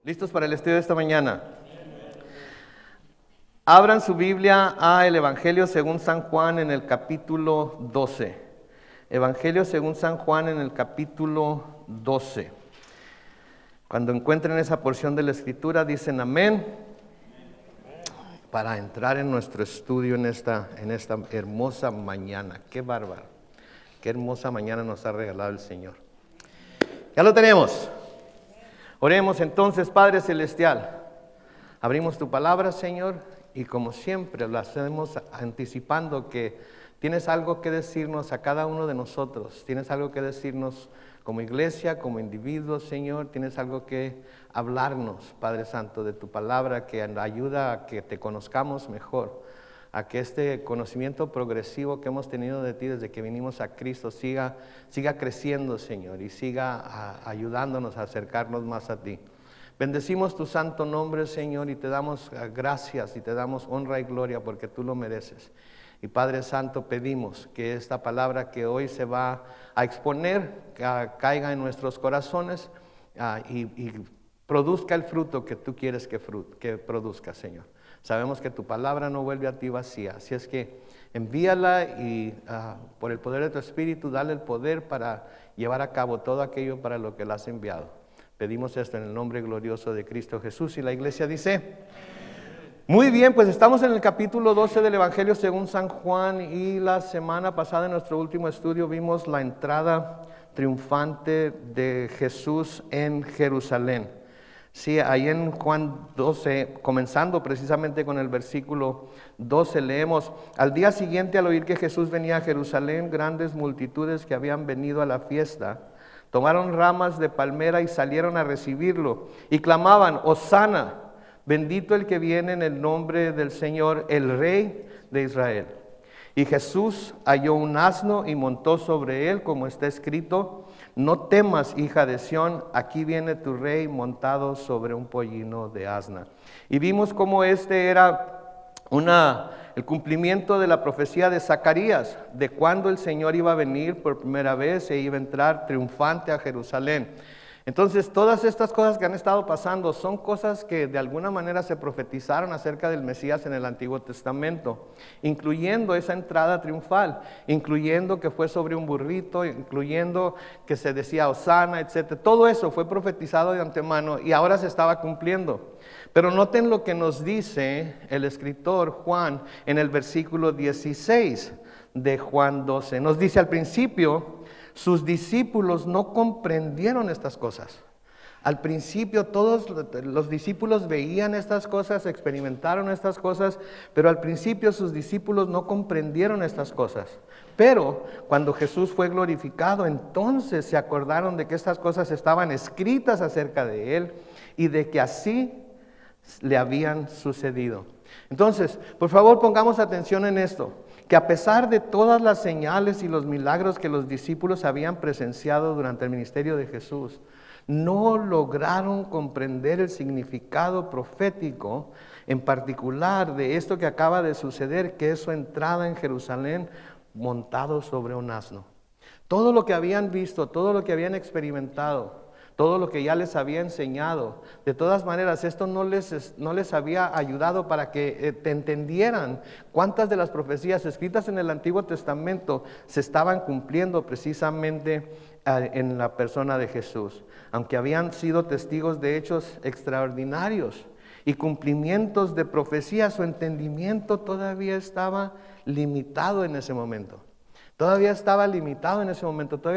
¿Listos para el estudio de esta mañana? Abran su Biblia a el Evangelio según San Juan en el capítulo 12. Evangelio según San Juan en el capítulo 12. Cuando encuentren esa porción de la Escritura, dicen amén. Para entrar en nuestro estudio en esta hermosa mañana. ¡Qué bárbaro! ¡Qué hermosa mañana nos ha regalado el Señor! Ya lo tenemos. Oremos entonces, Padre Celestial. Abrimos tu palabra, Señor, y como siempre lo hacemos anticipando que tienes algo que decirnos a cada uno de nosotros. Tienes algo que decirnos como iglesia, como individuos, Señor. Tienes algo que hablarnos, Padre Santo, de tu palabra que ayuda a que te conozcamos mejor, a que este conocimiento progresivo que hemos tenido de ti desde que vinimos a Cristo siga creciendo, Señor, y siga ayudándonos a acercarnos más a ti. Bendecimos tu santo nombre, Señor, y te damos gracias y te damos honra y gloria porque tú lo mereces. Y Padre Santo, pedimos que esta palabra que hoy se va a exponer caiga en nuestros corazones y produzca el fruto que tú quieres que produzca, Señor. Sabemos que tu palabra no vuelve a ti vacía, así es que envíala y por el poder de tu Espíritu, dale el poder para llevar a cabo todo aquello para lo que la has enviado. Pedimos esto en el nombre glorioso de Cristo Jesús. Y la iglesia dice, muy bien, pues estamos en el capítulo 12 del Evangelio según San Juan y la semana pasada en nuestro último estudio vimos la entrada triunfante de Jesús en Jerusalén. Sí, ahí en Juan 12, comenzando precisamente con el versículo 12, leemos: al día siguiente, al oír que Jesús venía a Jerusalén, grandes multitudes que habían venido a la fiesta, tomaron ramas de palmera y salieron a recibirlo, y clamaban: Hosana, bendito el que viene en el nombre del Señor, el Rey de Israel. Y Jesús halló un asno y montó sobre él, como está escrito: no temas, hija de Sión, aquí viene tu rey montado sobre un pollino de asna. Y vimos cómo este era el cumplimiento de la profecía de Zacarías, de cuando el Señor iba a venir por primera vez e iba a entrar triunfante a Jerusalén. Entonces, todas estas cosas que han estado pasando son cosas que de alguna manera se profetizaron acerca del Mesías en el Antiguo Testamento, incluyendo esa entrada triunfal, incluyendo que fue sobre un burrito, incluyendo que se decía Hosana, etc. Todo eso fue profetizado de antemano y ahora se estaba cumpliendo. Pero noten lo que nos dice el escritor Juan en el versículo 16 de Juan 12. Nos dice: al principio, sus discípulos no comprendieron estas cosas. Al principio todos los discípulos veían estas cosas, experimentaron estas cosas, pero al principio sus discípulos no comprendieron estas cosas. Pero cuando Jesús fue glorificado, entonces se acordaron de que estas cosas estaban escritas acerca de él y de que así le habían sucedido. Entonces, por favor, pongamos atención en esto, que a pesar de todas las señales y los milagros que los discípulos habían presenciado durante el ministerio de Jesús, no lograron comprender el significado profético, en particular de esto que acaba de suceder, que es su entrada en Jerusalén montado sobre un asno. Todo lo que habían visto, todo lo que habían experimentado, todo lo que ya les había enseñado, de todas maneras esto no les había ayudado para que entendieran cuántas de las profecías escritas en el Antiguo Testamento se estaban cumpliendo precisamente en la persona de Jesús. Aunque habían sido testigos de hechos extraordinarios y cumplimientos de profecías, su entendimiento todavía estaba limitado en ese momento. Todavía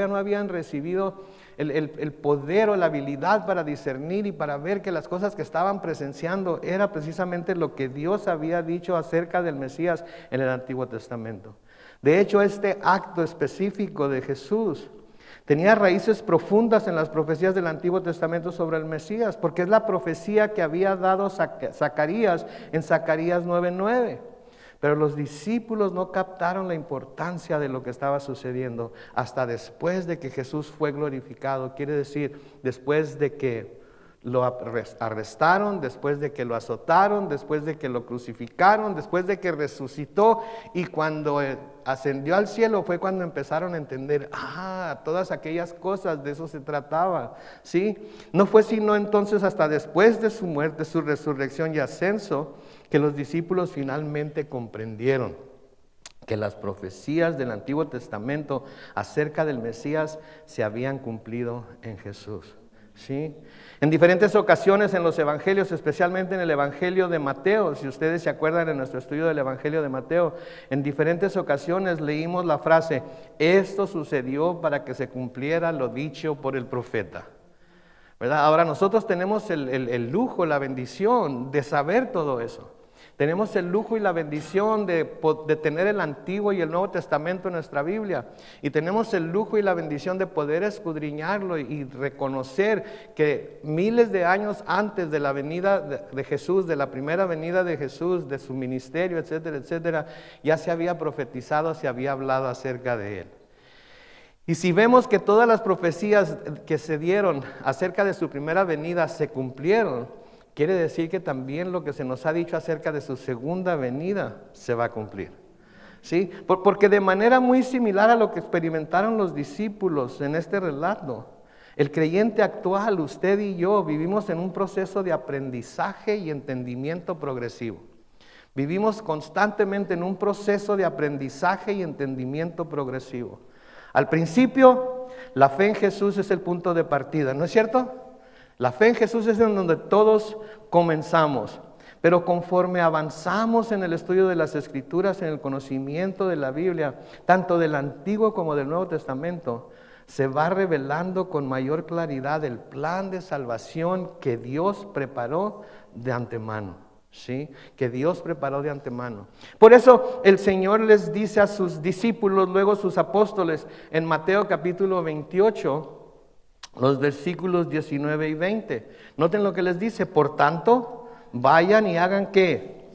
no habían recibido el poder o la habilidad para discernir y para ver que las cosas que estaban presenciando era precisamente lo que Dios había dicho acerca del Mesías en el Antiguo Testamento. De hecho, este acto específico de Jesús tenía raíces profundas en las profecías del Antiguo Testamento sobre el Mesías, porque es la profecía que había dado Zacarías en Zacarías 9:9. Pero los discípulos no captaron la importancia de lo que estaba sucediendo hasta después de que Jesús fue glorificado. Quiere decir, después de que lo arrestaron, después de que lo azotaron, después de que lo crucificaron, después de que resucitó, y cuando ascendió al cielo fue cuando empezaron a entender, todas aquellas cosas, de eso se trataba, ¿sí? No fue sino entonces hasta después de su muerte, su resurrección y ascenso, que los discípulos finalmente comprendieron que las profecías del Antiguo Testamento acerca del Mesías se habían cumplido en Jesús, ¿sí? En diferentes ocasiones en los evangelios, especialmente en el evangelio de Mateo, si ustedes se acuerdan en nuestro estudio del evangelio de Mateo, en diferentes ocasiones leímos la frase, esto sucedió para que se cumpliera lo dicho por el profeta, ¿verdad? Ahora nosotros tenemos el lujo, la bendición de saber todo eso. Tenemos el lujo y la bendición de tener el Antiguo y el Nuevo Testamento en nuestra Biblia. Y tenemos el lujo y la bendición de poder escudriñarlo y reconocer que miles de años antes de la venida de Jesús, de la primera venida de Jesús, de su ministerio, etcétera, etcétera, ya se había profetizado, se había hablado acerca de él. Y si vemos que todas las profecías que se dieron acerca de su primera venida se cumplieron, quiere decir que también lo que se nos ha dicho acerca de su segunda venida se va a cumplir, ¿sí? Porque de manera muy similar a lo que experimentaron los discípulos en este relato, el creyente actual, usted y yo, vivimos en un proceso de aprendizaje y entendimiento progresivo. Vivimos constantemente en un proceso de aprendizaje y entendimiento progresivo. Al principio, la fe en Jesús es el punto de partida, ¿no es cierto? La fe en Jesús es en donde todos comenzamos, pero conforme avanzamos en el estudio de las Escrituras, en el conocimiento de la Biblia, tanto del Antiguo como del Nuevo Testamento, se va revelando con mayor claridad el plan de salvación que Dios preparó de antemano, ¿sí? Que Dios preparó de antemano. Por eso el Señor les dice a sus discípulos, luego sus apóstoles, en Mateo capítulo 28, los versículos 19 y 20. Noten lo que les dice, por tanto, vayan y hagan ¿qué?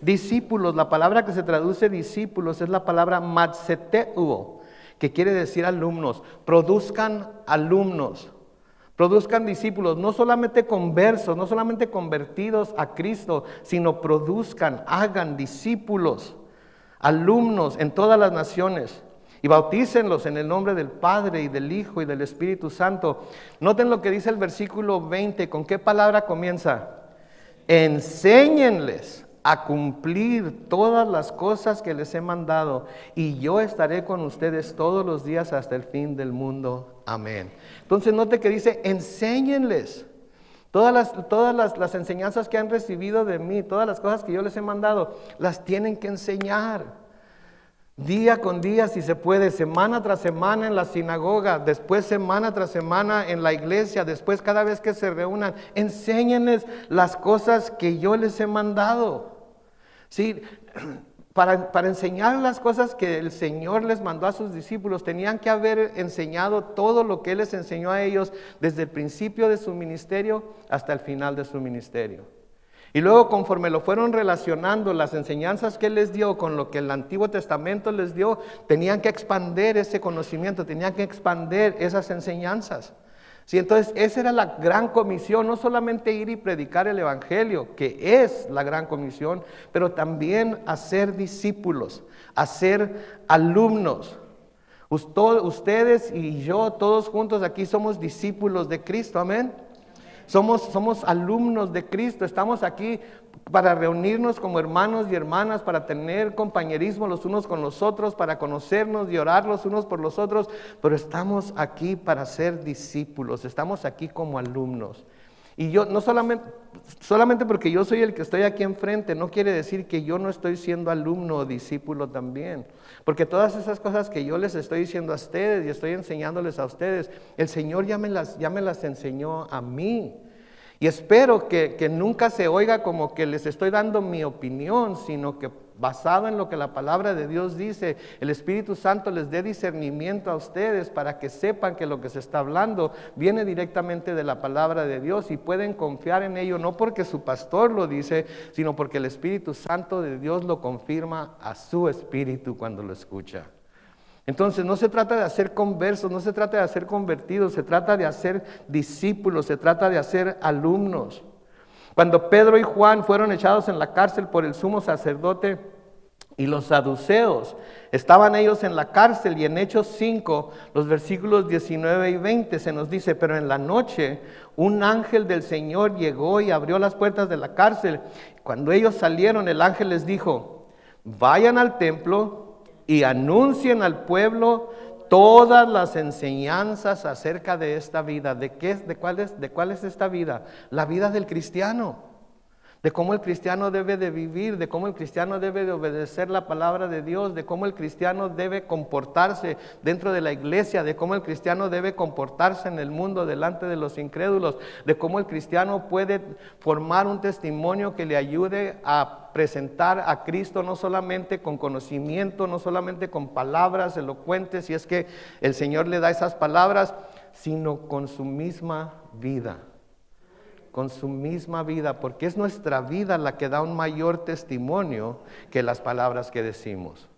Discípulos. La palabra que se traduce discípulos es la palabra matzeteuo, que quiere decir alumnos. Produzcan alumnos, produzcan discípulos, no solamente conversos, no solamente convertidos a Cristo, sino produzcan, hagan discípulos, alumnos en todas las naciones. Y bautícenlos en el nombre del Padre y del Hijo y del Espíritu Santo. Noten lo que dice el versículo 20. ¿Con qué palabra comienza? Enséñenles a cumplir todas las cosas que les he mandado, y yo estaré con ustedes todos los días hasta el fin del mundo. Amén. Entonces note que dice, enséñenles. Todas las enseñanzas que han recibido de mí, todas las cosas que yo les he mandado, las tienen que enseñar. Día con día, si se puede, semana tras semana en la sinagoga, después semana tras semana en la iglesia, después cada vez que se reúnan, enséñenles las cosas que yo les he mandado. ¿Sí? Para enseñar las cosas que el Señor les mandó a sus discípulos, tenían que haber enseñado todo lo que Él les enseñó a ellos desde el principio de su ministerio hasta el final de su ministerio. Y luego, conforme lo fueron relacionando, las enseñanzas que Él les dio con lo que el Antiguo Testamento les dio, tenían que expandir ese conocimiento, tenían que expandir esas enseñanzas. Sí, entonces esa era la gran comisión, no solamente ir y predicar el Evangelio, que es la gran comisión, pero también hacer discípulos, hacer alumnos. Ustedes y yo, todos juntos aquí somos discípulos de Cristo, amén. Somos alumnos de Cristo, estamos aquí para reunirnos como hermanos y hermanas, para tener compañerismo los unos con los otros, para conocernos y orar los unos por los otros, pero estamos aquí para ser discípulos, estamos aquí como alumnos. Y yo no solamente porque yo soy el que estoy aquí enfrente, no quiere decir que yo no estoy siendo alumno o discípulo también. Porque todas esas cosas que yo les estoy diciendo a ustedes y estoy enseñándoles a ustedes, el Señor ya me las enseñó a mí. Y espero que nunca se oiga como que les estoy dando mi opinión, sino que basado en lo que la palabra de Dios dice, el Espíritu Santo les dé discernimiento a ustedes para que sepan que lo que se está hablando viene directamente de la palabra de Dios y pueden confiar en ello, no porque su pastor lo dice, sino porque el Espíritu Santo de Dios lo confirma a su espíritu cuando lo escucha. Entonces no se trata de hacer conversos, no se trata de hacer convertidos, se trata de hacer discípulos, se trata de hacer alumnos. Cuando Pedro y Juan fueron echados en la cárcel por el sumo sacerdote y los saduceos, estaban ellos en la cárcel, y en Hechos 5, los versículos 19 y 20 se nos dice: pero en la noche un ángel del Señor llegó y abrió las puertas de la cárcel. Cuando ellos salieron, el ángel les dijo: vayan al templo y anuncien al pueblo todas las enseñanzas acerca de esta vida. ¿De cuál es esta vida? La vida del cristiano. De cómo el cristiano debe de vivir, de cómo el cristiano debe de obedecer la palabra de Dios, de cómo el cristiano debe comportarse dentro de la iglesia, de cómo el cristiano debe comportarse en el mundo delante de los incrédulos, de cómo el cristiano puede formar un testimonio que le ayude a presentar a Cristo no solamente con conocimiento, no solamente con palabras elocuentes, si es que el Señor le da esas palabras, sino con su misma vida. Con su misma vida, porque es nuestra vida la que da un mayor testimonio que las palabras que decimos.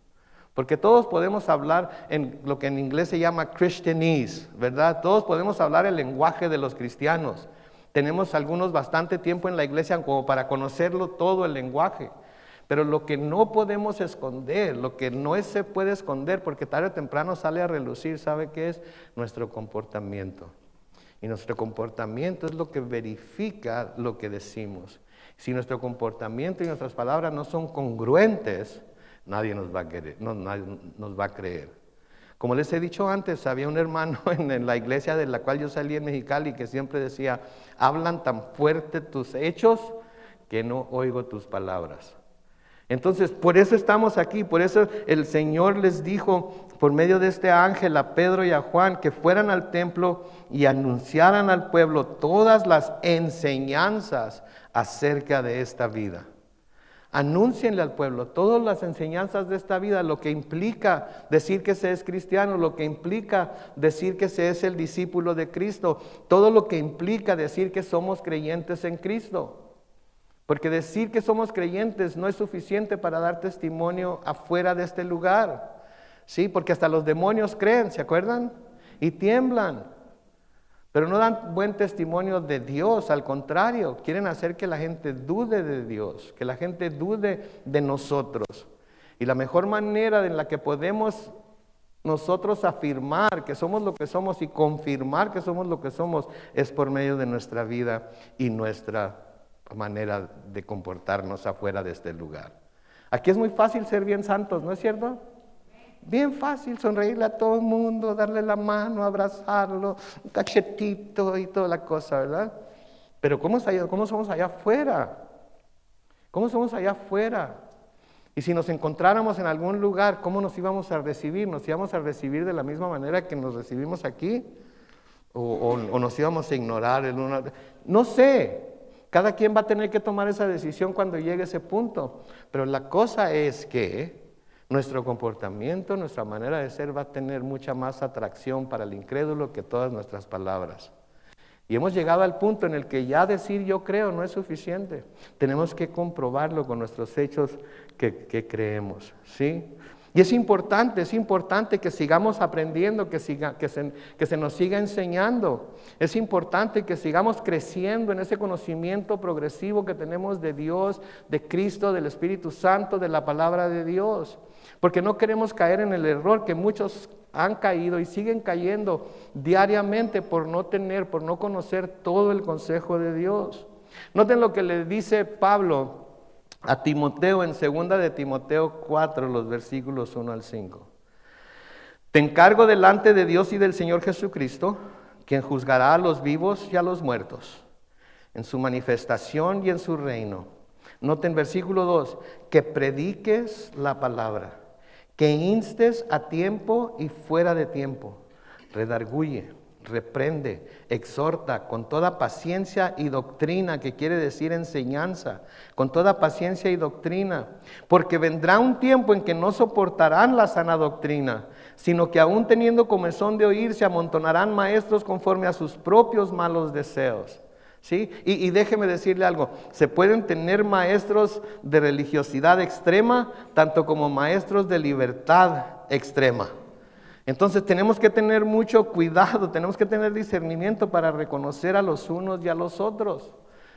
Porque todos podemos hablar en lo que en inglés se llama Christianese, ¿verdad? Todos podemos hablar el lenguaje de los cristianos. Tenemos algunos bastante tiempo en la iglesia como para conocerlo todo el lenguaje. Pero lo que no podemos esconder, lo que no se puede esconder, porque tarde o temprano sale a relucir, ¿sabe qué es? Nuestro comportamiento. Y nuestro comportamiento es lo que verifica lo que decimos. Si nuestro comportamiento y nuestras palabras no son congruentes, nadie nos va a querer, nadie nos va a creer. Como les he dicho antes, había un hermano en la iglesia de la cual yo salí en Mexicali que siempre decía: hablan tan fuerte tus hechos que no oigo tus palabras. Entonces, por eso estamos aquí, por eso el Señor les dijo por medio de este ángel a Pedro y a Juan que fueran al templo y anunciaran al pueblo todas las enseñanzas acerca de esta vida. Anúncienle al pueblo todas las enseñanzas de esta vida, lo que implica decir que se es cristiano, lo que implica decir que se es el discípulo de Cristo, todo lo que implica decir que somos creyentes en Cristo. Porque decir que somos creyentes no es suficiente para dar testimonio afuera de este lugar. Sí, porque hasta los demonios creen, ¿se acuerdan? Y tiemblan. Pero no dan buen testimonio de Dios, al contrario, quieren hacer que la gente dude de Dios, que la gente dude de nosotros. Y la mejor manera en la que podemos nosotros afirmar que somos lo que somos y confirmar que somos lo que somos es por medio de nuestra vida y nuestra manera de comportarnos afuera de este lugar. Aquí es muy fácil ser bien santos, ¿no es cierto? Bien fácil sonreírle a todo el mundo, darle la mano, abrazarlo, un cachetito y toda la cosa, ¿verdad? Pero ¿cómo somos allá afuera? ¿Cómo somos allá afuera? Y si nos encontráramos en algún lugar, ¿cómo nos íbamos a recibir? ¿Nos íbamos a recibir de la misma manera que nos recibimos aquí? ¿O nos íbamos a ignorar? No sé. Cada quien va a tener que tomar esa decisión cuando llegue ese punto. Pero la cosa es que nuestro comportamiento, nuestra manera de ser va a tener mucha más atracción para el incrédulo que todas nuestras palabras. Y hemos llegado al punto en el que ya decir yo creo no es suficiente. Tenemos que comprobarlo con nuestros hechos que creemos, ¿sí? Y es importante que sigamos aprendiendo, que se nos siga enseñando. Es importante que sigamos creciendo en ese conocimiento progresivo que tenemos de Dios, de Cristo, del Espíritu Santo, de la palabra de Dios. Porque no queremos caer en el error que muchos han caído y siguen cayendo diariamente por no conocer todo el consejo de Dios. Noten lo que le dice Pablo a Timoteo en 2 de Timoteo 4, los versículos 1 al 5. Te encargo delante de Dios y del Señor Jesucristo, quien juzgará a los vivos y a los muertos, en su manifestación y en su reino. Noten versículo 2, que prediques la palabra, que instes a tiempo y fuera de tiempo, redarguye, reprende, exhorta con toda paciencia y doctrina, que quiere decir enseñanza, con toda paciencia y doctrina, porque vendrá un tiempo en que no soportarán la sana doctrina, sino que aún teniendo comezón de oír, se amontonarán maestros conforme a sus propios malos deseos. ¿Sí? Y déjeme decirle algo, se pueden tener maestros de religiosidad extrema, tanto como maestros de libertad extrema. Entonces tenemos que tener mucho cuidado, tenemos que tener discernimiento para reconocer a los unos y a los otros.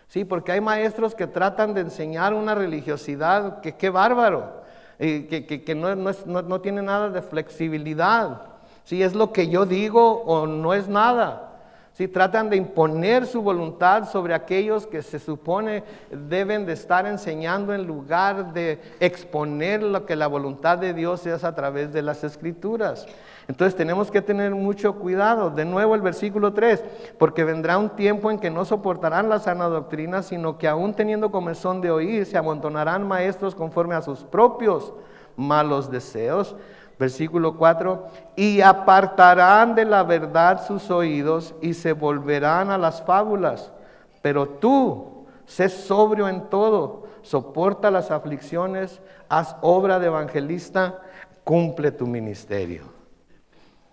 Sí, porque hay maestros que tratan de enseñar una religiosidad que qué bárbaro, que no tiene nada de flexibilidad. Sí, es lo que yo digo o no es nada. Sí, tratan de imponer su voluntad sobre aquellos que se supone deben de estar enseñando en lugar de exponer lo que la voluntad de Dios es a través de las Escrituras. Entonces tenemos que tener mucho cuidado. De nuevo el versículo 3, porque vendrá un tiempo en que no soportarán la sana doctrina, sino que aún teniendo comezón de oír, se amontonarán maestros conforme a sus propios malos deseos. Versículo 4, y apartarán de la verdad sus oídos y se volverán a las fábulas. Pero tú, sé sobrio en todo, soporta las aflicciones, haz obra de evangelista, cumple tu ministerio.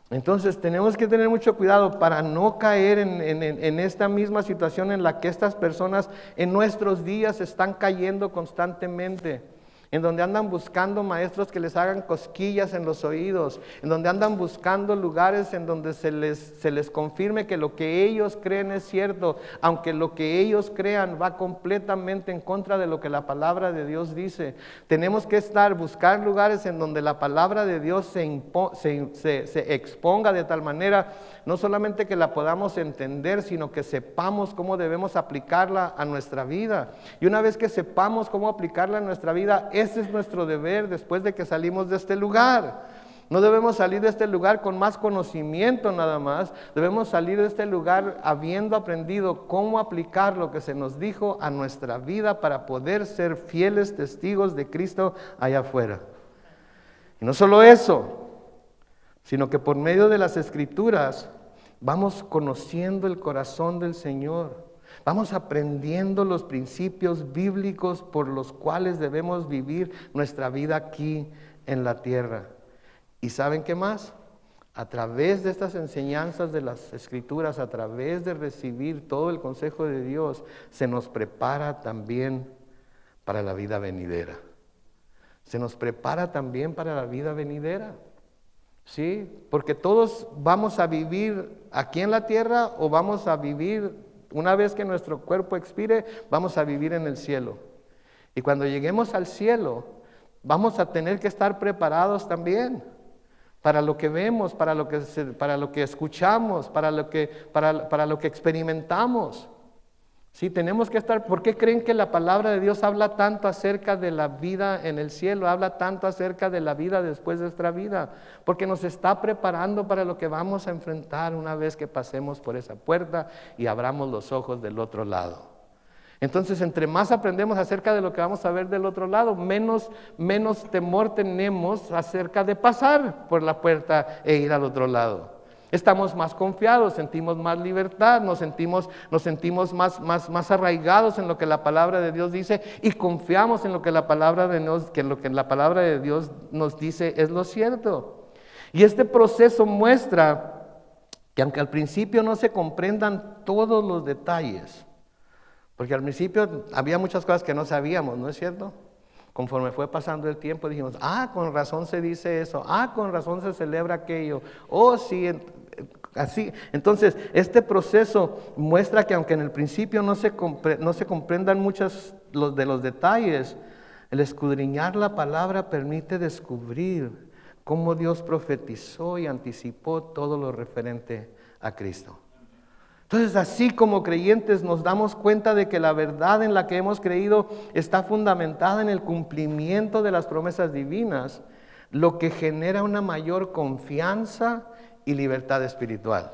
Entonces tenemos que tener mucho cuidado para no caer en esta misma situación en la que estas personas en nuestros días están cayendo constantemente. En donde andan buscando maestros que les hagan cosquillas en los oídos, en donde andan buscando lugares en donde se les confirme que lo que ellos creen es cierto, aunque lo que ellos crean va completamente en contra de lo que la palabra de Dios dice. Tenemos que buscar lugares en donde la palabra de Dios se exponga de tal manera, no solamente que la podamos entender, sino que sepamos cómo debemos aplicarla a nuestra vida. Y una vez que sepamos cómo aplicarla a nuestra vida, ese es nuestro deber después de que salimos de este lugar. No debemos salir de este lugar con más conocimiento nada más. Debemos salir de este lugar habiendo aprendido cómo aplicar lo que se nos dijo a nuestra vida para poder ser fieles testigos de Cristo allá afuera. Y no solo eso, sino que por medio de las Escrituras vamos conociendo el corazón del Señor. Vamos aprendiendo los principios bíblicos por los cuales debemos vivir nuestra vida aquí en la tierra. ¿Y saben qué más? A través de estas enseñanzas de las Escrituras, a través de recibir todo el consejo de Dios, se nos prepara también para la vida venidera. Se nos prepara también para la vida venidera. Sí, porque todos vamos a vivir aquí en la tierra o vamos a vivir, una vez que nuestro cuerpo expire, vamos a vivir en el cielo. Y cuando lleguemos al cielo, vamos a tener que estar preparados también para lo que vemos, para lo que escuchamos, para lo que experimentamos. Sí, tenemos que estar. ¿Por qué creen que la palabra de Dios habla tanto acerca de la vida en el cielo? Habla tanto acerca de la vida después de nuestra vida. Porque nos está preparando para lo que vamos a enfrentar una vez que pasemos por esa puerta y abramos los ojos del otro lado. Entonces, entre más aprendemos acerca de lo que vamos a ver del otro lado, menos temor tenemos acerca de pasar por la puerta e ir al otro lado. Estamos más confiados, sentimos más libertad, nos sentimos más arraigados en lo que la palabra de Dios dice y confiamos en lo que la palabra de Dios nos dice es lo cierto. Y este proceso muestra que aunque al principio no se comprendan todos los detalles, porque al principio había muchas cosas que no sabíamos, ¿no es cierto? Conforme fue pasando el tiempo dijimos, con razón se dice eso, con razón se celebra aquello, sí, así. Entonces, este proceso muestra que aunque en el principio no se comprendan muchos de los detalles, el escudriñar la palabra permite descubrir cómo Dios profetizó y anticipó todo lo referente a Cristo. Entonces, así como creyentes nos damos cuenta de que la verdad en la que hemos creído está fundamentada en el cumplimiento de las promesas divinas, lo que genera una mayor confianza y libertad espiritual.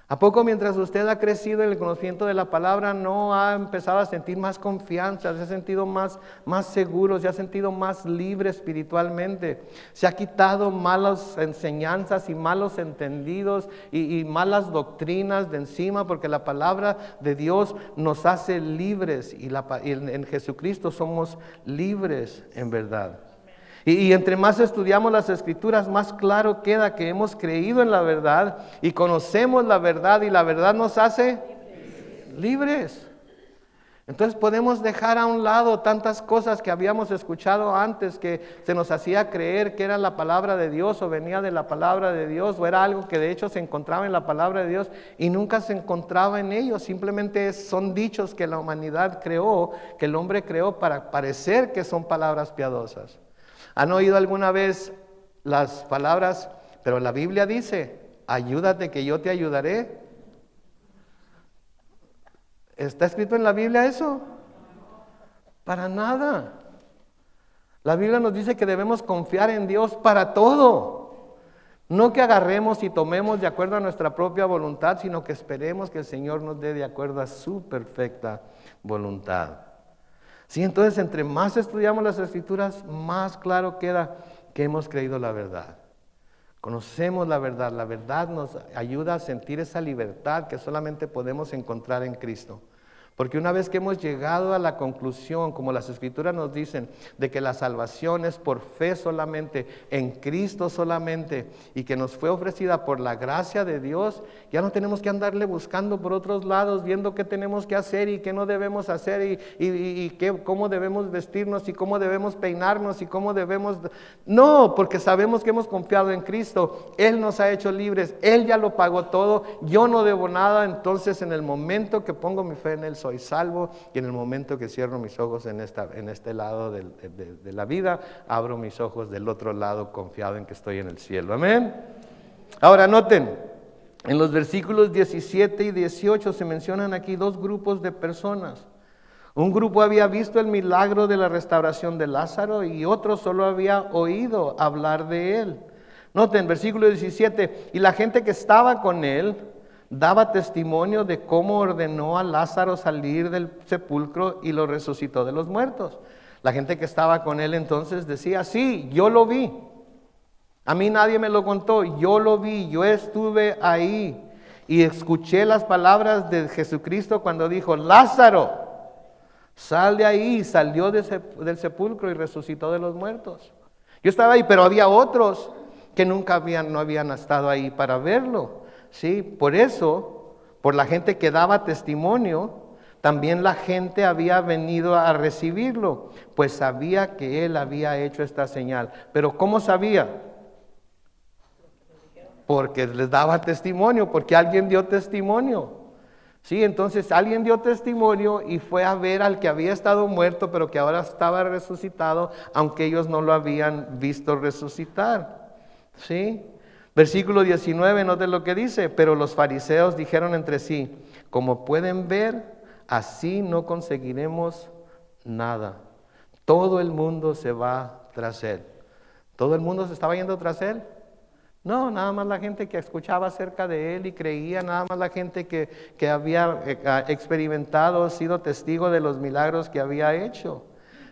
¿A poco mientras usted ha crecido en el conocimiento de la palabra no ha empezado a sentir más confianza, se ha sentido más seguro, se ha sentido más libre espiritualmente? Se ha quitado malas enseñanzas y malos entendidos y malas doctrinas de encima, porque la palabra de Dios nos hace libres y en Jesucristo somos libres en verdad. Y entre más estudiamos las Escrituras, más claro queda que hemos creído en la verdad y conocemos la verdad, y la verdad nos hace libres. Entonces podemos dejar a un lado tantas cosas que habíamos escuchado antes, que se nos hacía creer que era la palabra de Dios o venía de la palabra de Dios o era algo que de hecho se encontraba en la palabra de Dios y nunca se encontraba en ellos. Simplemente son dichos que la humanidad creó, que el hombre creó para parecer que son palabras piadosas. ¿Han oído alguna vez las palabras, pero la Biblia dice, ayúdate que yo te ayudaré? ¿Está escrito en la Biblia eso? Para nada. La Biblia nos dice que debemos confiar en Dios para todo. No que agarremos y tomemos de acuerdo a nuestra propia voluntad, sino que esperemos que el Señor nos dé de acuerdo a su perfecta voluntad. Sí, entonces entre más estudiamos las Escrituras, más claro queda que hemos creído la verdad. Conocemos la verdad nos ayuda a sentir esa libertad que solamente podemos encontrar en Cristo. Porque una vez que hemos llegado a la conclusión, como las Escrituras nos dicen, de que la salvación es por fe solamente, en Cristo solamente, y que nos fue ofrecida por la gracia de Dios, ya no tenemos que andarle buscando por otros lados, viendo qué tenemos que hacer y qué no debemos hacer, cómo debemos vestirnos y cómo debemos peinarnos y cómo debemos... No, porque sabemos que hemos confiado en Cristo, Él nos ha hecho libres, Él ya lo pagó todo, yo no debo nada, entonces en el momento que pongo mi fe en Él soy salvo, y en el momento que cierro mis ojos en este lado de la vida, abro mis ojos del otro lado confiado en que estoy en el cielo. Amén. Ahora noten, en los versículos 17 y 18 se mencionan aquí dos grupos de personas. Un grupo había visto el milagro de la restauración de Lázaro y otro solo había oído hablar de él. Noten, versículo 17, y la gente que estaba con él daba testimonio de cómo ordenó a Lázaro salir del sepulcro y lo resucitó de los muertos. La gente que estaba con él entonces decía, sí, yo lo vi. A mí nadie me lo contó, yo lo vi, yo estuve ahí y escuché las palabras de Jesucristo cuando dijo, Lázaro, sal de ahí. Salió del sepulcro y resucitó de los muertos. Yo estaba ahí, pero había otros que no habían estado ahí para verlo. Sí, por eso, por la gente que daba testimonio, también la gente había venido a recibirlo, pues sabía que él había hecho esta señal. Pero ¿cómo sabía? Porque les daba testimonio, porque alguien dio testimonio. Sí, entonces alguien dio testimonio y fue a ver al que había estado muerto, pero que ahora estaba resucitado, aunque ellos no lo habían visto resucitar. Sí. Versículo 19, noten lo que dice, pero los fariseos dijeron entre sí, como pueden ver, así no conseguiremos nada. Todo el mundo se va tras él. ¿Todo el mundo se estaba yendo tras él? No, nada más la gente que escuchaba acerca de él y creía, nada más la gente que había experimentado, sido testigo de los milagros que había hecho.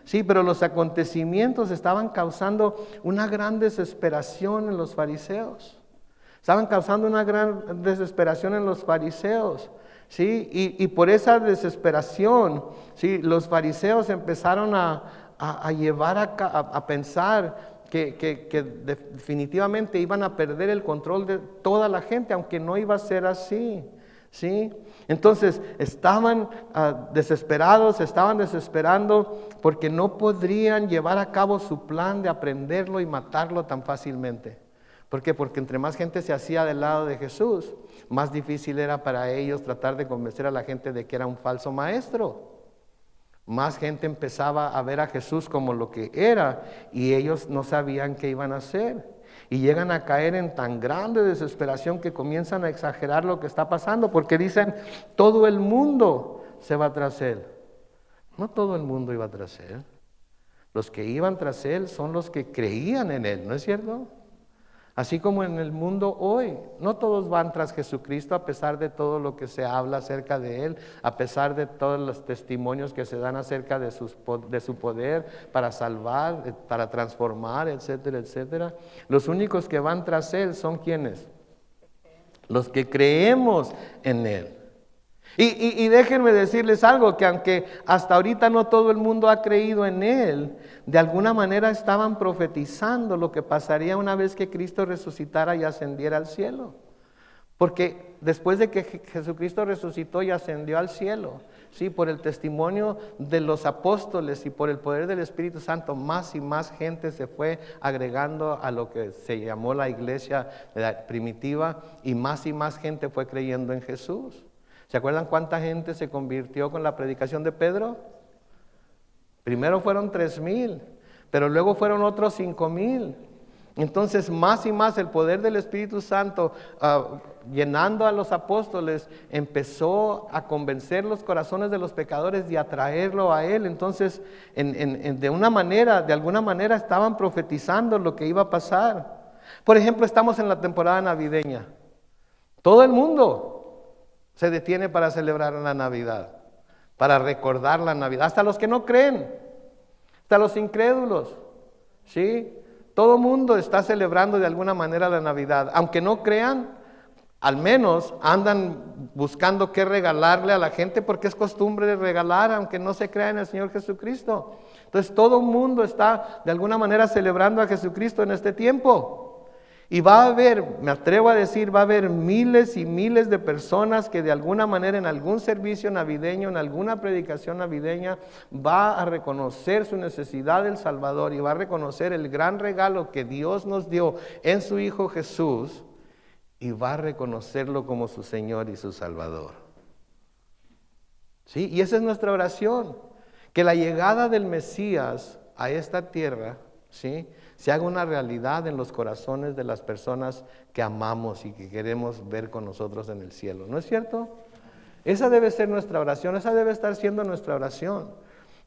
Sí, pero los acontecimientos estaban causando una gran desesperación en los fariseos. Estaban causando una gran desesperación en los fariseos. Sí, y por esa desesperación, sí, los fariseos empezaron a llevar a pensar que definitivamente iban a perder el control de toda la gente, aunque no iba a ser así. ¿Sí? Entonces estaban desesperados, estaban desesperando porque no podrían llevar a cabo su plan de aprenderlo y matarlo tan fácilmente. ¿Por qué? Porque entre más gente se hacía del lado de Jesús, más difícil era para ellos tratar de convencer a la gente de que era un falso maestro. Más gente empezaba a ver a Jesús como lo que era y ellos no sabían qué iban a hacer. Y llegan a caer en tan grande desesperación que comienzan a exagerar lo que está pasando, porque dicen, todo el mundo se va tras él. No todo el mundo iba tras él. Los que iban tras él son los que creían en él, ¿no es cierto? Así como en el mundo hoy, no todos van tras Jesucristo a pesar de todo lo que se habla acerca de Él, a pesar de todos los testimonios que se dan acerca de su poder para salvar, para transformar, etcétera, etcétera. Los únicos que van tras Él son ¿quiénes? Los que creemos en Él. Y déjenme decirles algo, que aunque hasta ahorita no todo el mundo ha creído en Él, de alguna manera estaban profetizando lo que pasaría una vez que Cristo resucitara y ascendiera al cielo. Porque después de que Jesucristo resucitó y ascendió al cielo, Sí, por el testimonio de los apóstoles y por el poder del Espíritu Santo, más y más gente se fue agregando a lo que se llamó la iglesia primitiva, y más gente fue creyendo en Jesús. ¿Se acuerdan cuánta gente se convirtió con la predicación de Pedro? Primero fueron 3,000, pero luego fueron otros 5,000. Entonces más y más el poder del Espíritu Santo, llenando a los apóstoles, empezó a convencer los corazones de los pecadores y a traerlo a Él. Entonces de alguna manera estaban profetizando lo que iba a pasar. Por ejemplo, estamos en la temporada navideña. Todo el mundo se detiene para celebrar la Navidad, para recordar la Navidad, hasta los que no creen, hasta los incrédulos, ¿sí? Todo el mundo está celebrando de alguna manera la Navidad. Aunque no crean, al menos andan buscando qué regalarle a la gente, porque es costumbre de regalar, aunque no se crea en el Señor Jesucristo. Entonces todo el mundo está de alguna manera celebrando a Jesucristo en este tiempo. Y va a haber, me atrevo a decir, va a haber miles y miles de personas que de alguna manera en algún servicio navideño, en alguna predicación navideña, va a reconocer su necesidad del Salvador y va a reconocer el gran regalo que Dios nos dio en su Hijo Jesús, y va a reconocerlo como su Señor y su Salvador. ¿Sí? Y esa es nuestra oración, que la llegada del Mesías a esta tierra, ¿sí?, se haga una realidad en los corazones de las personas que amamos y que queremos ver con nosotros en el cielo. ¿No es cierto? Esa debe ser nuestra oración, esa debe estar siendo nuestra oración.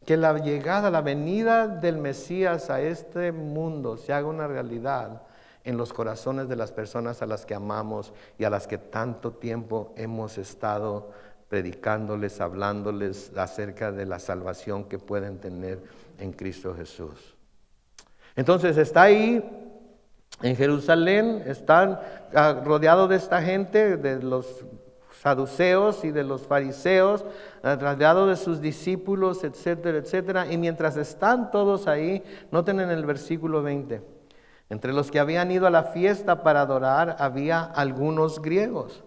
Que la llegada, la venida del Mesías a este mundo se haga una realidad en los corazones de las personas a las que amamos y a las que tanto tiempo hemos estado predicándoles, hablándoles acerca de la salvación que pueden tener en Cristo Jesús. Entonces está ahí en Jerusalén, están rodeados de esta gente, de los saduceos y de los fariseos, rodeados de sus discípulos, etcétera, etcétera. Y mientras están todos ahí, noten en el versículo 20, entre los que habían ido a la fiesta para adorar había algunos griegos.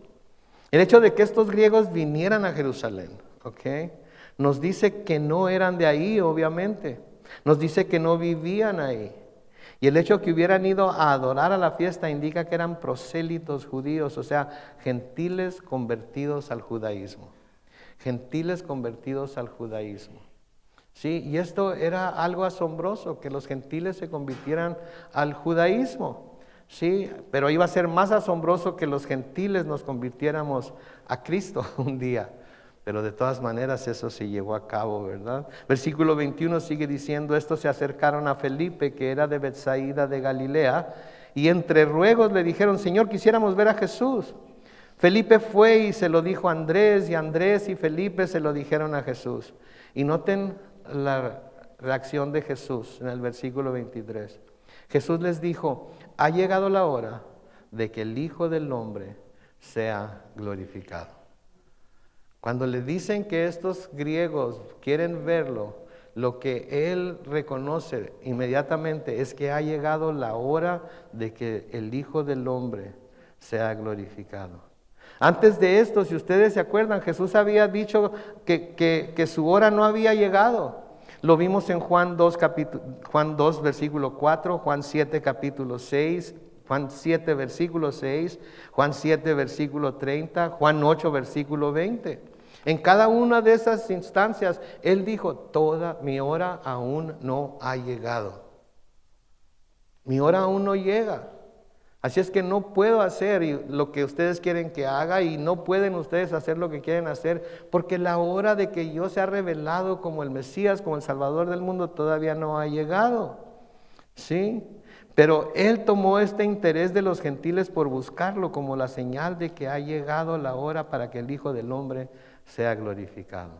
El hecho de que estos griegos vinieran a Jerusalén, ¿ok?, nos dice que no eran de ahí, obviamente. Nos dice que no vivían ahí. Y el hecho que hubieran ido a adorar a la fiesta indica que eran prosélitos judíos, o sea, gentiles convertidos al judaísmo. Gentiles convertidos al judaísmo. Sí, y esto era algo asombroso, que los gentiles se convirtieran al judaísmo. Sí, pero iba a ser más asombroso que los gentiles nos convirtiéramos a Cristo un día. Pero de todas maneras eso se llevó a cabo, ¿verdad? Versículo 21 sigue diciendo: estos se acercaron a Felipe, que era de Betsaida de Galilea, y entre ruegos le dijeron: Señor, quisiéramos ver a Jesús. Felipe fue y se lo dijo a Andrés, y Andrés y Felipe se lo dijeron a Jesús. Y noten la reacción de Jesús en el versículo 23. Jesús les dijo: ha llegado la hora de que el Hijo del Hombre sea glorificado. Cuando le dicen que estos griegos quieren verlo, lo que él reconoce inmediatamente es que ha llegado la hora de que el Hijo del Hombre sea glorificado. Antes de esto, si ustedes se acuerdan, Jesús había dicho que su hora no había llegado. Lo vimos en Juan 2, versículo 4, Juan 7, capítulo 6, Juan 7, versículo 6, Juan 7, versículo 30, Juan 8, versículo 20. En cada una de esas instancias, Él dijo: toda mi hora aún no ha llegado. Mi hora aún no llega. Así es que no puedo hacer lo que ustedes quieren que haga, y no pueden ustedes hacer lo que quieren hacer, porque la hora de que yo sea revelado como el Mesías, como el Salvador del mundo, todavía no ha llegado. ¿Sí? Pero Él tomó este interés de los gentiles por buscarlo como la señal de que ha llegado la hora para que el Hijo del Hombre sea glorificado.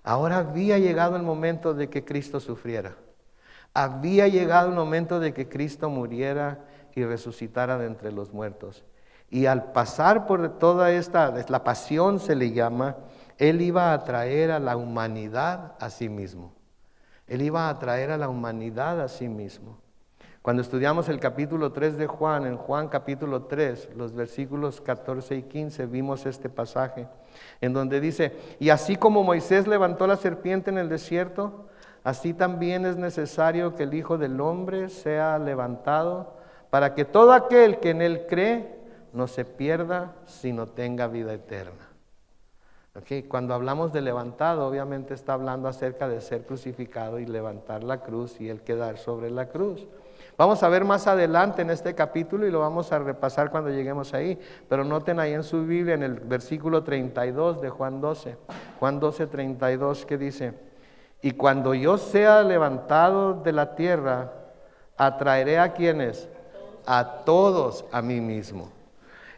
Ahora había llegado el momento de que Cristo sufriera. Había llegado el momento de que Cristo muriera y resucitara de entre los muertos. Y al pasar por toda la pasión se le llama, Él iba a traer a la humanidad a sí mismo. Él iba a traer a la humanidad a sí mismo. Cuando estudiamos el capítulo 3 de Juan, en Juan capítulo 3, los versículos 14 y 15, vimos este pasaje en donde dice: y así como Moisés levantó la serpiente en el desierto, así también es necesario que el Hijo del Hombre sea levantado, para que todo aquel que en él cree no se pierda, sino tenga vida eterna. Okay. Cuando hablamos de levantado, obviamente está hablando acerca de ser crucificado y levantar la cruz y el quedar sobre la cruz. Vamos a ver más adelante en este capítulo y lo vamos a repasar cuando lleguemos ahí. Pero noten ahí en su Biblia, en el versículo 32 de Juan 12. Juan 12, 32, que dice: y cuando yo sea levantado de la tierra, atraeré a quienes, a todos a mí mismo.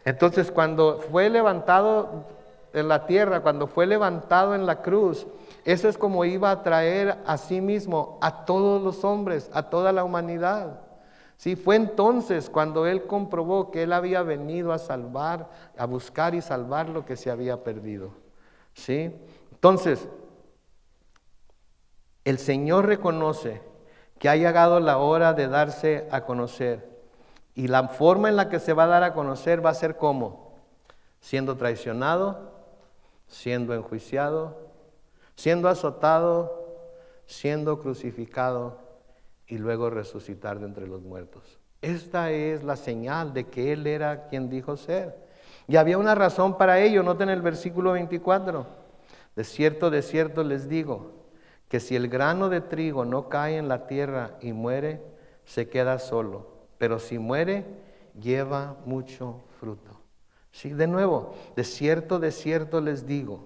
Entonces, cuando fue levantado en la tierra, cuando fue levantado en la cruz, eso es como iba a traer a sí mismo a todos los hombres, a toda la humanidad. Sí, fue entonces cuando él comprobó que él había venido a salvar, a buscar y salvar lo que se había perdido. Sí, entonces el Señor reconoce que ha llegado la hora de darse a conocer, y la forma en la que se va a dar a conocer va a ser ¿cómo? Siendo traicionado, siendo enjuiciado, siendo azotado, siendo crucificado y luego resucitar de entre los muertos. Esta es la señal de que Él era quien dijo ser. Y había una razón para ello. Noten el versículo 24. De cierto les digo, que si el grano de trigo no cae en la tierra y muere, se queda solo. Pero si muere, lleva mucho fruto. Sí, de nuevo, de cierto les digo.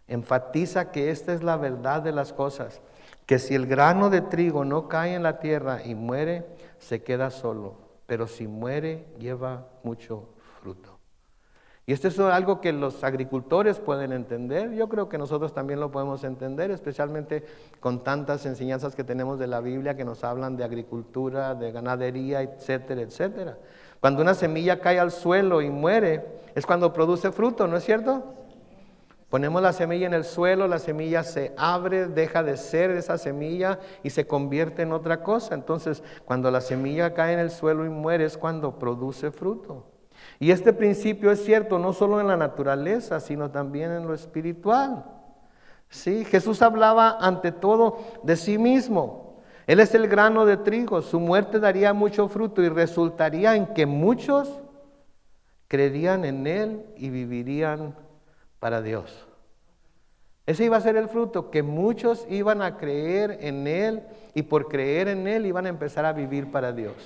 Enfatiza que esta es la verdad de las cosas. Que si el grano de trigo no cae en la tierra y muere, se queda solo. Pero si muere, lleva mucho fruto. Y esto es algo que los agricultores pueden entender. Yo creo que nosotros también lo podemos entender, especialmente con tantas enseñanzas que tenemos de la Biblia que nos hablan de agricultura, de ganadería, etcétera, etcétera. Cuando una semilla cae al suelo y muere, es cuando produce fruto, ¿no es cierto? Ponemos la semilla en el suelo, la semilla se abre, deja de ser esa semilla y se convierte en otra cosa. Entonces, cuando la semilla cae en el suelo y muere, es cuando produce fruto. Y este principio es cierto no solo en la naturaleza, sino también en lo espiritual. Sí, Jesús hablaba ante todo de sí mismo. Él es el grano de trigo, su muerte daría mucho fruto y resultaría en que muchos creerían en Él y vivirían para Dios. Ese iba a ser el fruto, que muchos iban a creer en Él y por creer en Él iban a empezar a vivir para Dios.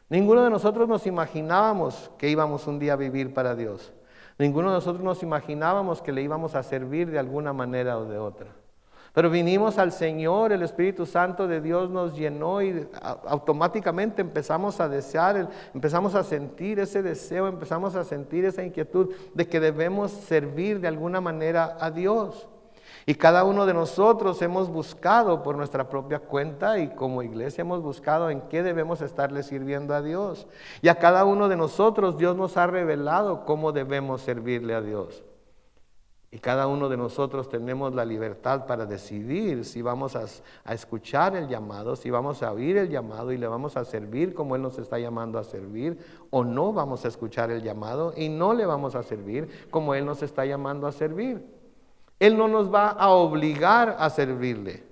Ninguno de nosotros nos imaginábamos que íbamos un día a vivir para Dios. Ninguno de nosotros nos imaginábamos que le íbamos a servir de alguna manera o de otra. Pero vinimos al Señor, el Espíritu Santo de Dios nos llenó y automáticamente empezamos a desear, empezamos a sentir ese deseo, empezamos a sentir esa inquietud de que debemos servir de alguna manera a Dios. Y cada uno de nosotros hemos buscado por nuestra propia cuenta y como iglesia hemos buscado en qué debemos estarle sirviendo a Dios. Y a cada uno de nosotros Dios nos ha revelado cómo debemos servirle a Dios. Y cada uno de nosotros tenemos la libertad para decidir si vamos a escuchar el llamado, si vamos a oír el llamado y le vamos a servir como Él nos está llamando a servir, o no vamos a escuchar el llamado y no le vamos a servir como Él nos está llamando a servir. Él no nos va a obligar a servirle.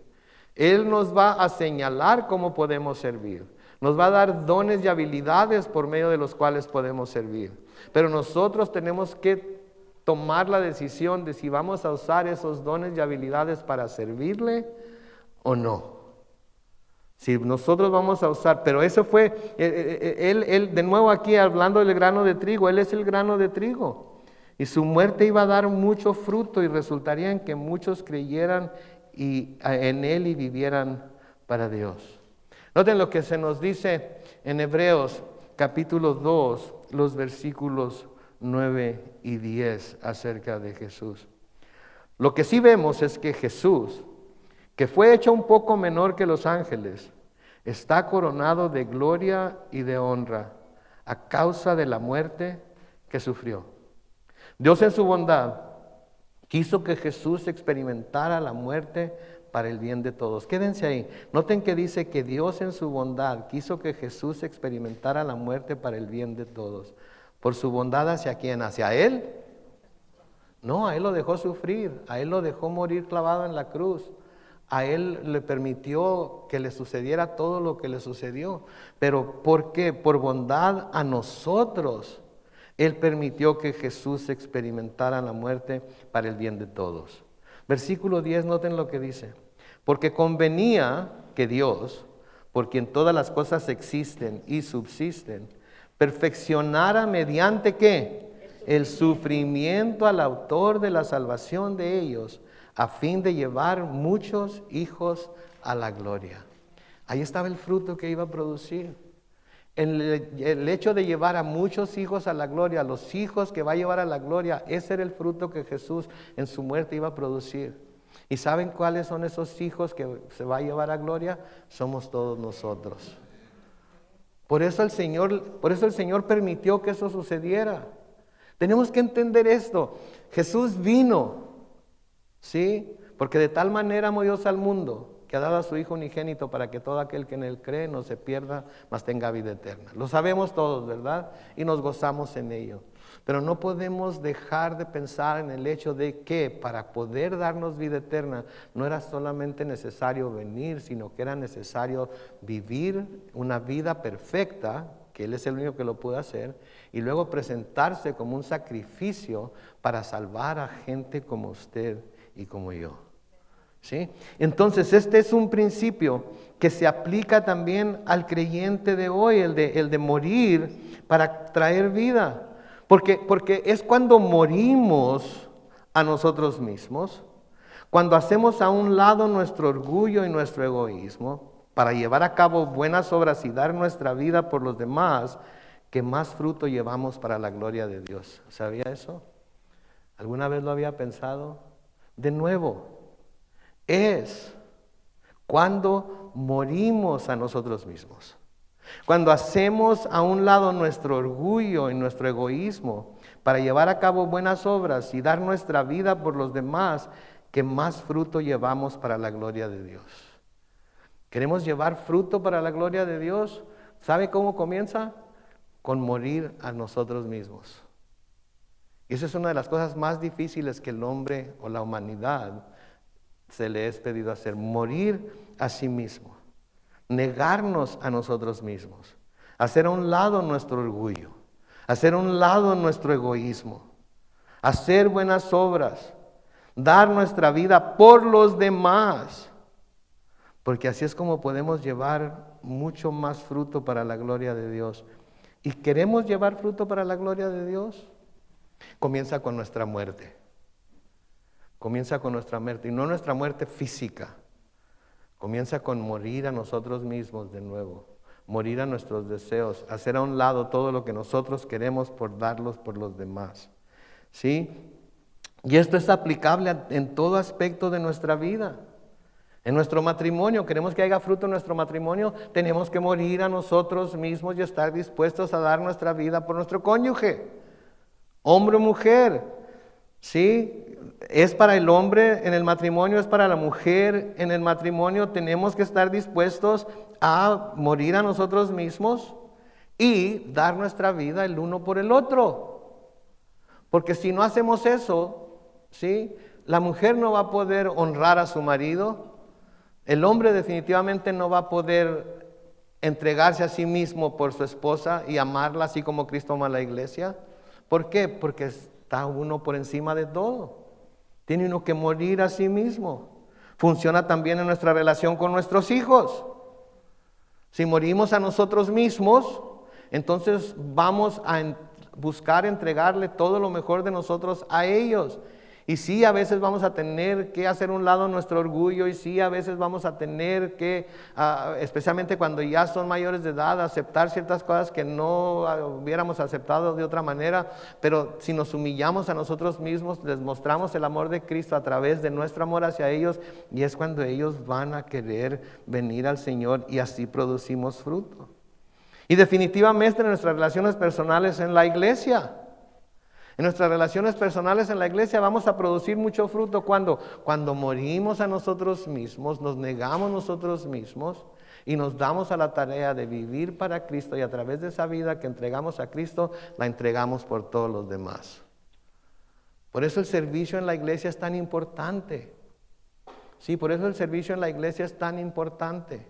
Él nos va a señalar cómo podemos servir. Nos va a dar dones y habilidades por medio de los cuales podemos servir. Pero nosotros tenemos que tomar la decisión de si vamos a usar esos dones y habilidades para servirle o no. Si nosotros vamos a usar, pero eso fue, él de nuevo aquí hablando del grano de trigo, Él es el grano de trigo. Y su muerte iba a dar mucho fruto y resultaría en que muchos creyeran en Él y vivieran para Dios. Noten lo que se nos dice en Hebreos capítulo 2, los versículos 9 y 10 acerca de Jesús. Lo que sí vemos es que Jesús, que fue hecho un poco menor que los ángeles, está coronado de gloria y de honra a causa de la muerte que sufrió. Dios en su bondad quiso que Jesús experimentara la muerte para el bien de todos. Quédense ahí. Noten que dice que Dios en su bondad quiso que Jesús experimentara la muerte para el bien de todos. ¿Por su bondad hacia quién? ¿Hacia Él? No, a Él lo dejó sufrir, a Él lo dejó morir clavado en la cruz. A Él le permitió que le sucediera todo lo que le sucedió. Pero ¿por qué? Por bondad a nosotros, Él permitió que Jesús experimentara la muerte para el bien de todos. Versículo 10, noten lo que dice. Porque convenía que Dios, por quien todas las cosas existen y subsisten, perfeccionara mediante ¿qué? El sufrimiento al autor de la salvación de ellos, a fin de llevar muchos hijos a la gloria. Ahí estaba el fruto que iba a producir. El hecho de llevar a muchos hijos a la gloria, los hijos que va a llevar a la gloria, ese era el fruto que Jesús en su muerte iba a producir. ¿Y saben cuáles son esos hijos que se va a llevar a gloria? Somos todos nosotros. Por eso el Señor permitió que eso sucediera. Tenemos que entender esto. Jesús vino, ¿sí? Porque de tal manera amó Dios al mundo, que ha dado a su Hijo unigénito para que todo aquel que en Él cree no se pierda, mas tenga vida eterna. Lo sabemos todos, ¿verdad? Y nos gozamos en ello. Pero no podemos dejar de pensar en el hecho de que para poder darnos vida eterna no era solamente necesario venir, sino que era necesario vivir una vida perfecta, que Él es el único que lo puede hacer, y luego presentarse como un sacrificio para salvar a gente como usted y como yo. ¿Sí? Entonces este es un principio que se aplica también al creyente de hoy, el de morir para traer vida. Porque es cuando morimos a nosotros mismos, cuando hacemos a un lado nuestro orgullo y nuestro egoísmo para llevar a cabo buenas obras y dar nuestra vida por los demás, que más fruto llevamos para la gloria de Dios. ¿Sabía eso? ¿Alguna vez lo había pensado? De nuevo, es cuando morimos a nosotros mismos. Cuando hacemos a un lado nuestro orgullo y nuestro egoísmo para llevar a cabo buenas obras y dar nuestra vida por los demás, que más fruto llevamos para la gloria de Dios. ¿Queremos llevar fruto para la gloria de Dios? ¿Sabe cómo comienza? Con morir a nosotros mismos. Y esa es una de las cosas más difíciles que el hombre o la humanidad se le es pedido hacer, morir a sí mismo, negarnos a nosotros mismos, hacer a un lado nuestro orgullo, hacer a un lado nuestro egoísmo, hacer buenas obras, dar nuestra vida por los demás, porque así es como podemos llevar mucho más fruto para la gloria de Dios. ¿Y queremos llevar fruto para la gloria de Dios? Comienza con nuestra muerte. Comienza con nuestra muerte, y no nuestra muerte física. Comienza con morir a nosotros mismos de nuevo, morir a nuestros deseos, hacer a un lado todo lo que nosotros queremos por darlos por los demás. ¿Sí? Y esto es aplicable en todo aspecto de nuestra vida. En nuestro matrimonio, queremos que haya fruto en nuestro matrimonio, tenemos que morir a nosotros mismos y estar dispuestos a dar nuestra vida por nuestro cónyuge, hombre o mujer. ¿Sí? Es para el hombre en el matrimonio, es para la mujer en el matrimonio. Tenemos que estar dispuestos a morir a nosotros mismos y dar nuestra vida el uno por el otro. Porque si no hacemos eso, ¿sí? La mujer no va a poder honrar a su marido. El hombre definitivamente no va a poder entregarse a sí mismo por su esposa y amarla así como Cristo ama a la iglesia. ¿Por qué? Porque está uno por encima de todo. Tiene uno que morir a sí mismo. Funciona también en nuestra relación con nuestros hijos. Si morimos a nosotros mismos, entonces vamos a buscar entregarle todo lo mejor de nosotros a ellos. Y sí, a veces vamos a tener que hacer a un lado nuestro orgullo, y sí, a veces vamos a tener que, especialmente cuando ya son mayores de edad, aceptar ciertas cosas que no hubiéramos aceptado de otra manera. Pero si nos humillamos a nosotros mismos, les mostramos el amor de Cristo a través de nuestro amor hacia ellos, y es cuando ellos van a querer venir al Señor, y así producimos fruto. Y definitivamente en nuestras relaciones personales en la iglesia. En nuestras relaciones personales en la iglesia vamos a producir mucho fruto cuando morimos a nosotros mismos, nos negamos nosotros mismos y nos damos a la tarea de vivir para Cristo, y a través de esa vida que entregamos a Cristo, la entregamos por todos los demás. Por eso el servicio en la iglesia es tan importante. Sí, por eso el servicio en la iglesia es tan importante.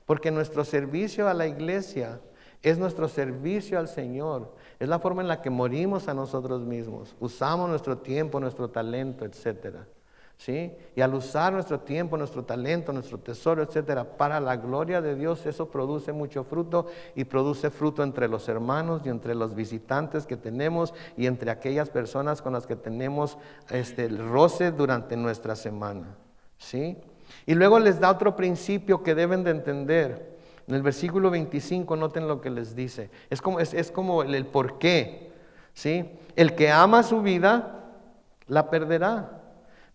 Porque nuestro servicio a la iglesia es nuestro servicio al Señor. Es la forma en la que morimos a nosotros mismos. Usamos nuestro tiempo, nuestro talento, etcétera. ¿Sí? Y al usar nuestro tiempo, nuestro talento, nuestro tesoro, etcétera, para la gloria de Dios, eso produce mucho fruto, y produce fruto entre los hermanos y entre los visitantes que tenemos y entre aquellas personas con las que tenemos el roce durante nuestra semana. ¿Sí? Y luego les da otro principio que deben de entender. En el versículo 25, noten lo que les dice. Es como el por qué. ¿Sí? El que ama su vida, la perderá.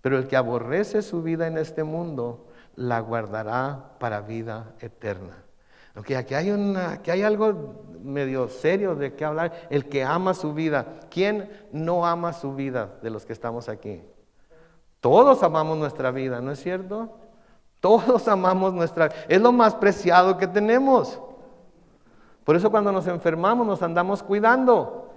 Pero el que aborrece su vida en este mundo, la guardará para vida eterna. Okay, aquí hay algo medio serio de qué hablar. El que ama su vida. ¿Quién no ama su vida de los que estamos aquí? Todos amamos nuestra vida, ¿no es cierto? Todos amamos nuestra vida. Es lo más preciado que tenemos. Por eso cuando nos enfermamos nos andamos cuidando.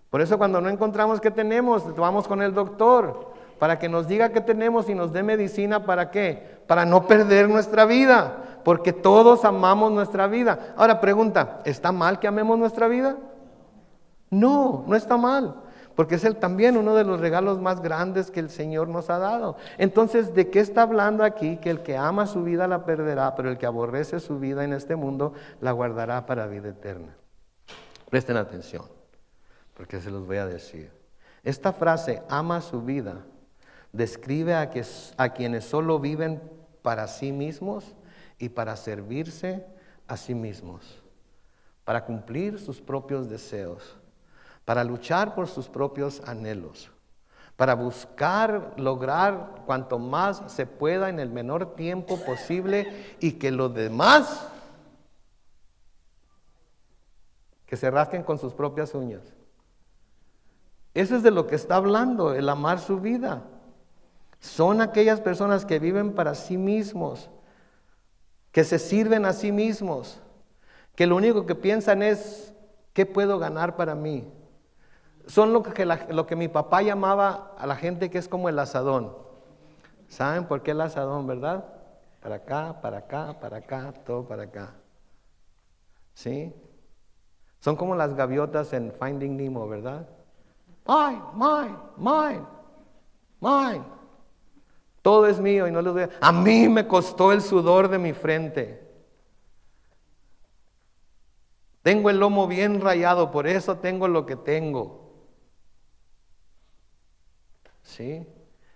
Por eso cuando no encontramos qué tenemos, vamos con el doctor para que nos diga qué tenemos y nos dé medicina. ¿Para qué? Para no perder nuestra vida, porque todos amamos nuestra vida. Ahora pregunta, ¿está mal que amemos nuestra vida? No, no está mal, porque es también uno de los regalos más grandes que el Señor nos ha dado. Entonces, ¿de qué está hablando aquí? Que el que ama su vida la perderá, pero el que aborrece su vida en este mundo la guardará para vida eterna. Presten atención, porque se los voy a decir. Esta frase, ama su vida, describe a quienes solo viven para sí mismos y para servirse a sí mismos, para cumplir sus propios deseos, para luchar por sus propios anhelos, para buscar lograr cuanto más se pueda en el menor tiempo posible, y que los demás que se rasquen con sus propias uñas. Eso es de lo que está hablando, el amar su vida. Son aquellas personas que viven para sí mismos, que se sirven a sí mismos, que lo único que piensan es, ¿qué puedo ganar para mí? Son lo que mi papá llamaba a la gente que es como el asadón. ¿Saben por qué el asadón, verdad? Para acá, para acá, para acá, todo para acá. ¿Sí? Son como las gaviotas en Finding Nemo, ¿verdad? Mine. Todo es mío y no les doy. A mí me costó el sudor de mi frente. Tengo el lomo bien rayado, por eso tengo lo que tengo. ¿Sí?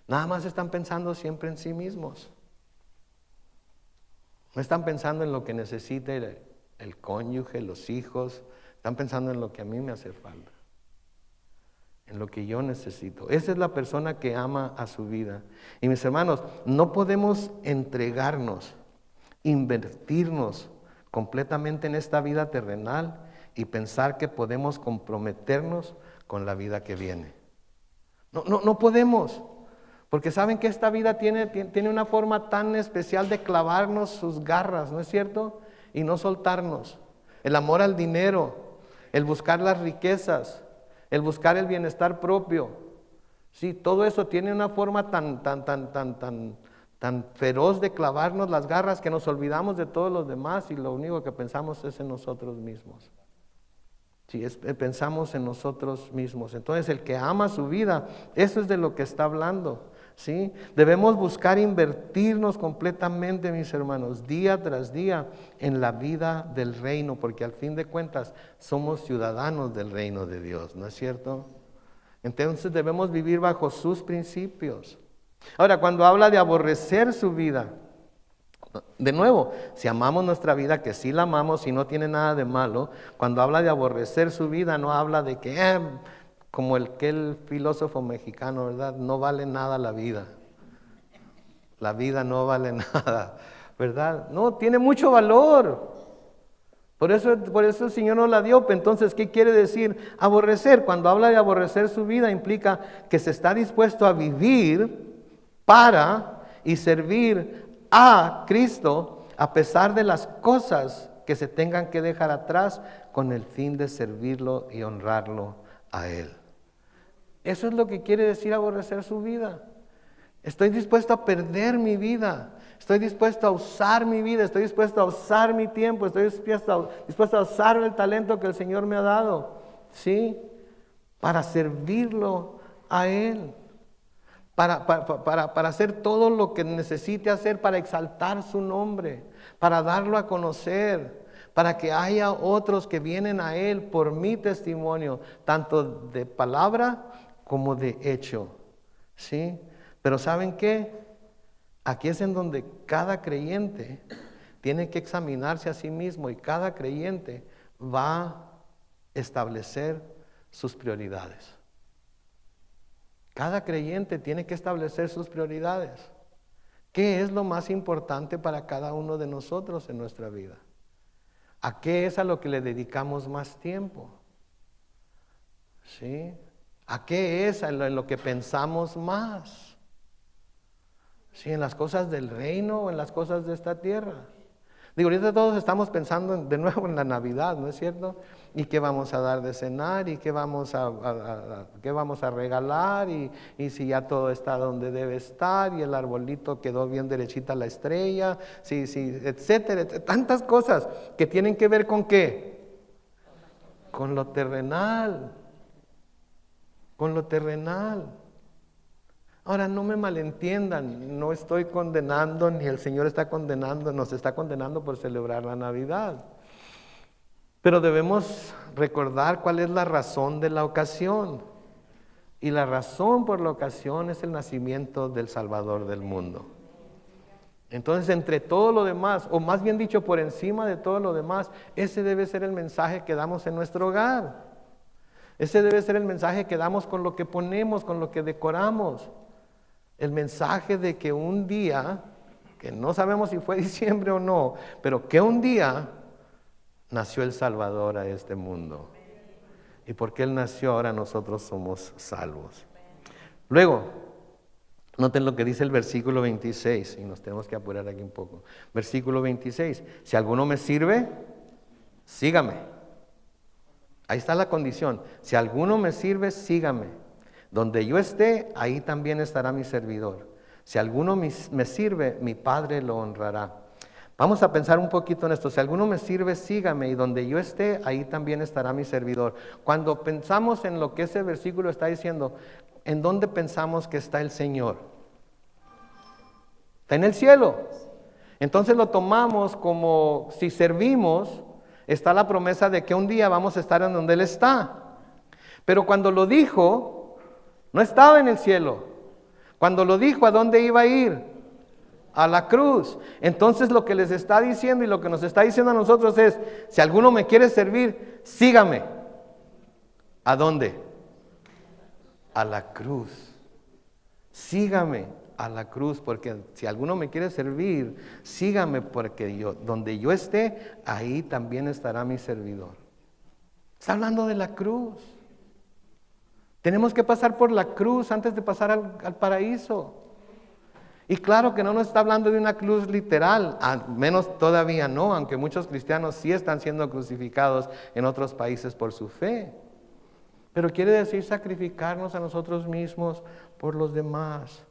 Nada más están pensando siempre en sí mismos. No están pensando en lo que necesite el cónyuge, los hijos. Están pensando en lo que a mí me hace falta, en lo que yo necesito. Esa es la persona que ama a su vida. Y mis hermanos, no podemos entregarnos, invertirnos completamente en esta vida terrenal y pensar que podemos comprometernos con la vida que viene. No podemos, porque saben que esta vida tiene una forma tan especial de clavarnos sus garras, ¿no es cierto? Y no soltarnos. El amor al dinero, el buscar las riquezas, el buscar el bienestar propio. Sí, todo eso tiene una forma tan feroz de clavarnos las garras que nos olvidamos de todos los demás y lo único que pensamos es en nosotros mismos. Sí, pensamos en nosotros mismos. Entonces, el que ama su vida, eso es de lo que está hablando. ¿Sí? Debemos buscar invertirnos completamente, mis hermanos, día tras día en la vida del reino, porque al fin de cuentas somos ciudadanos del reino de Dios, ¿no es cierto? Entonces debemos vivir bajo sus principios. Ahora, cuando habla de aborrecer su vida, de nuevo, si amamos nuestra vida, que sí la amamos y no tiene nada de malo, cuando habla de aborrecer su vida, no habla de que, como aquel filósofo mexicano, ¿verdad? No vale nada la vida. La vida no vale nada, ¿verdad? No, tiene mucho valor. Por eso el Señor nos la dio. Entonces, ¿qué quiere decir aborrecer? Cuando habla de aborrecer su vida, implica que se está dispuesto a vivir para y servir a Cristo a pesar de las cosas que se tengan que dejar atrás con el fin de servirlo y honrarlo a Él. Eso es lo que quiere decir aborrecer su vida. Estoy dispuesto a perder mi vida. Estoy dispuesto a usar mi vida, estoy dispuesto a usar mi tiempo, estoy dispuesto a usar el talento que el Señor me ha dado, ¿sí? Para servirlo a Él, para hacer todo lo que necesite hacer para exaltar su nombre, para darlo a conocer, para que haya otros que vienen a Él por mi testimonio, tanto de palabra como de hecho, ¿sí? Pero ¿saben qué? Aquí es en donde cada creyente tiene que examinarse a sí mismo y cada creyente va a establecer sus prioridades. Cada creyente tiene que establecer sus prioridades. ¿Qué es lo más importante para cada uno de nosotros en nuestra vida? ¿A qué es a lo que le dedicamos más tiempo? ¿Sí? ¿A qué es en lo que pensamos más? Sí, en las cosas del reino o en las cosas de esta tierra. Digo, ahorita todos estamos pensando de nuevo en la Navidad, ¿no es cierto? ¿Y qué vamos a dar de cenar? ¿Y qué vamos a regalar? ¿Y si ya todo está donde debe estar? ¿Y el arbolito quedó bien derechita la estrella? Sí, etcétera. Tantas cosas que tienen que ver con ¿qué? Con lo terrenal. Con lo terrenal. Ahora, no me malentiendan, no estoy condenando, ni el Señor está condenando, nos está condenando por celebrar la Navidad. Pero debemos recordar cuál es la razón de la ocasión. Y la razón por la ocasión es el nacimiento del Salvador del mundo. Entonces, entre todo lo demás, o más bien dicho, por encima de todo lo demás, ese debe ser el mensaje que damos en nuestro hogar. Ese debe ser el mensaje que damos con lo que ponemos, con lo que decoramos. El mensaje de que un día, que no sabemos si fue diciembre o no, pero que un día nació el Salvador a este mundo. Y porque Él nació, ahora nosotros somos salvos. Luego, noten lo que dice el versículo 26, y nos tenemos que apurar aquí un poco. Versículo 26, si alguno me sirve, sígame. Ahí está la condición, si alguno me sirve, sígame. Donde yo esté, ahí también estará mi servidor. Si alguno me sirve, mi Padre lo honrará. Vamos a pensar un poquito en esto. Si alguno me sirve, sígame, y donde yo esté, ahí también estará mi servidor. Cuando pensamos en lo que ese versículo está diciendo, ¿en dónde pensamos que está el Señor? Está en el cielo. Entonces lo tomamos como si servimos, está la promesa de que un día vamos a estar en donde Él está. Pero cuando lo dijo, no estaba en el cielo. Cuando lo dijo, ¿a dónde iba a ir? A la cruz. Entonces lo que les está diciendo y lo que nos está diciendo a nosotros es, si alguno me quiere servir, sígame. ¿A dónde? A la cruz. Sígame a la cruz, porque si alguno me quiere servir, sígame, porque donde yo esté, ahí también estará mi servidor. Está hablando de la cruz. Tenemos que pasar por la cruz antes de pasar al paraíso. Y claro que no nos está hablando de una cruz literal, al menos todavía no, aunque muchos cristianos sí están siendo crucificados en otros países por su fe. Pero quiere decir sacrificarnos a nosotros mismos por los demás.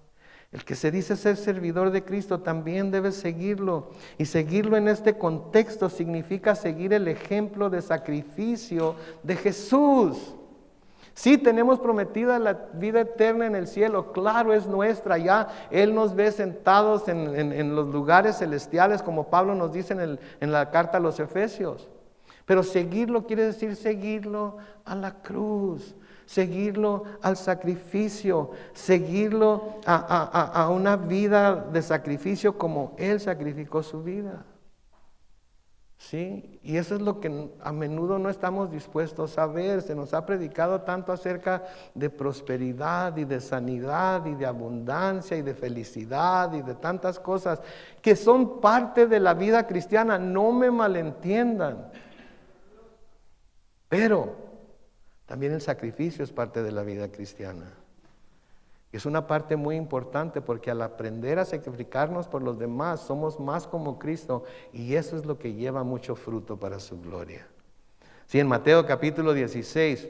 El que se dice ser servidor de Cristo también debe seguirlo. Y seguirlo en este contexto significa seguir el ejemplo de sacrificio de Jesús. Sí, tenemos prometida la vida eterna en el cielo, claro, es nuestra ya. Él nos ve sentados en los lugares celestiales, como Pablo nos dice en la carta a los Efesios. Pero seguirlo quiere decir seguirlo a la cruz, seguirlo al sacrificio, seguirlo a una vida de sacrificio como Él sacrificó su vida. ¿Sí? Y eso es lo que a menudo no estamos dispuestos a ver. Se nos ha predicado tanto acerca de prosperidad y de sanidad y de abundancia y de felicidad y de tantas cosas que son parte de la vida cristiana. No me malentiendan. Pero también el sacrificio es parte de la vida cristiana. Es una parte muy importante porque al aprender a sacrificarnos por los demás, somos más como Cristo y eso es lo que lleva mucho fruto para su gloria. Sí, en Mateo capítulo 16,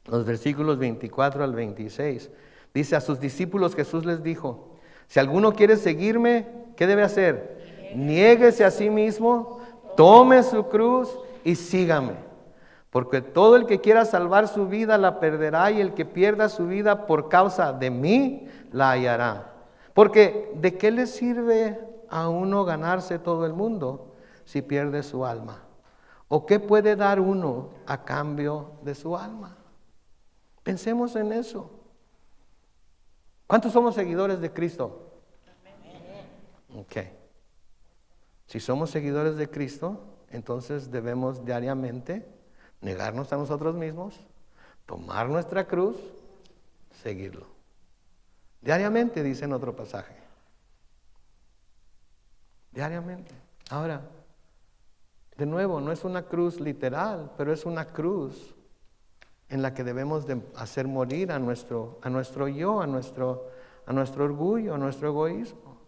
los versículos 24 al 26, dice: a sus discípulos Jesús les dijo: si alguno quiere seguirme, ¿qué debe hacer? Niéguese a sí mismo, tome su cruz y sígame. Porque todo el que quiera salvar su vida la perderá, y el que pierda su vida por causa de mí la hallará. Porque ¿de qué le sirve a uno ganarse todo el mundo si pierde su alma? ¿O qué puede dar uno a cambio de su alma? Pensemos en eso. ¿Cuántos somos seguidores de Cristo? Ok. Si somos seguidores de Cristo, entonces debemos diariamente negarnos a nosotros mismos, tomar nuestra cruz, seguirlo. Diariamente, dice en otro pasaje. Diariamente. Ahora, de nuevo, no es una cruz literal, pero es una cruz en la que debemos de hacer morir a nuestro yo, a nuestro orgullo, a nuestro egoísmo.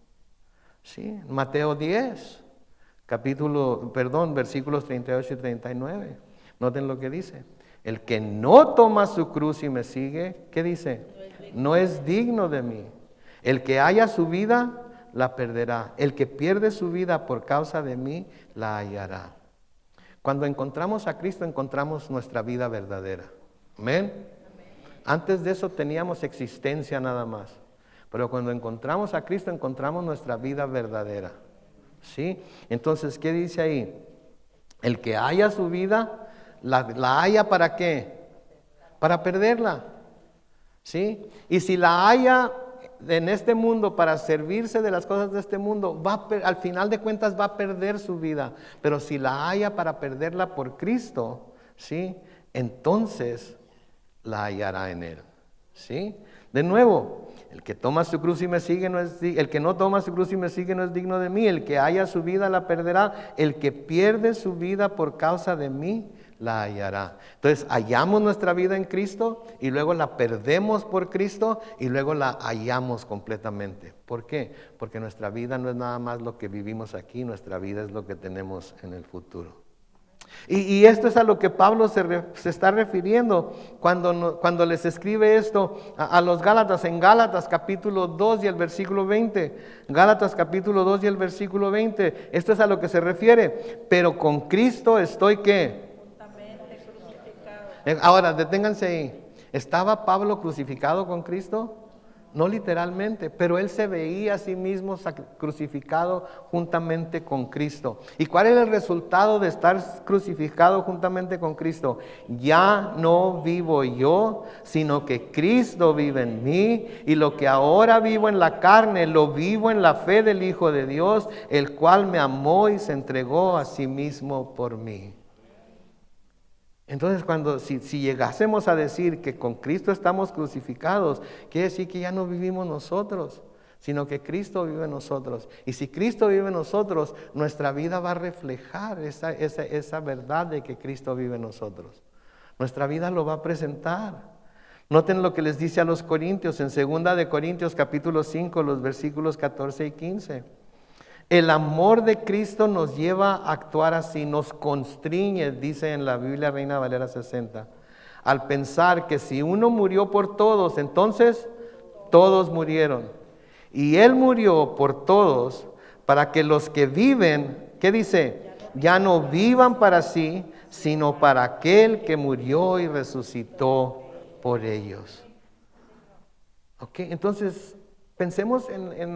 Sí, Mateo 10, versículos 38 y 39. Noten lo que dice: el que no toma su cruz y me sigue, ¿qué dice? No es digno de mí. El que haya su vida, la perderá. El que pierde su vida por causa de mí, la hallará. Cuando encontramos a Cristo, encontramos nuestra vida verdadera. Amén. Antes de eso teníamos existencia nada más. Pero cuando encontramos a Cristo, encontramos nuestra vida verdadera. ¿Sí? Entonces, ¿qué dice ahí? El que haya su vida, la haya ¿para qué? Para perderla. ¿Sí? Y si la haya en este mundo para servirse de las cosas de este mundo, al final de cuentas va a perder su vida. Pero si la haya para perderla por Cristo, ¿sí? Entonces la hallará en Él. ¿Sí? De nuevo, el que toma su cruz y me sigue el que no toma su cruz y me sigue no es digno de mí. El que haya su vida la perderá. El que pierde su vida por causa de mí la hallará. Entonces hallamos nuestra vida en Cristo y luego la perdemos por Cristo y luego la hallamos completamente. ¿Por qué? Porque nuestra vida no es nada más lo que vivimos aquí, nuestra vida es lo que tenemos en el futuro. Y esto es a lo que Pablo se está refiriendo cuando les escribe esto a los Gálatas, en Gálatas capítulo 2 y el versículo 20. Gálatas capítulo 2 y el versículo 20. Esto es a lo que se refiere. Pero con Cristo estoy ¿qué? Juntamente crucificado. Ahora, deténganse ahí. ¿Estaba Pablo crucificado con Cristo? No literalmente, pero él se veía a sí mismo crucificado juntamente con Cristo. ¿Y cuál era el resultado de estar crucificado juntamente con Cristo? Ya no vivo yo, sino que Cristo vive en mí, y lo que ahora vivo en la carne, lo vivo en la fe del Hijo de Dios, el cual me amó y se entregó a sí mismo por mí. Entonces, si llegásemos a decir que con Cristo estamos crucificados, quiere decir que ya no vivimos nosotros, sino que Cristo vive en nosotros. Y si Cristo vive en nosotros, nuestra vida va a reflejar esa verdad de que Cristo vive en nosotros. Nuestra vida lo va a presentar. Noten lo que les dice a los Corintios en 2 de Corintios capítulo 5, los versículos 14 y 15. El amor de Cristo nos lleva a actuar así, nos constriñe, dice en la Biblia Reina Valera 60, al pensar que si uno murió por todos, entonces todos murieron. Y Él murió por todos para que los que viven, ¿qué dice? Ya no vivan para sí, sino para aquel que murió y resucitó por ellos. ¿Ok? Entonces, pensemos en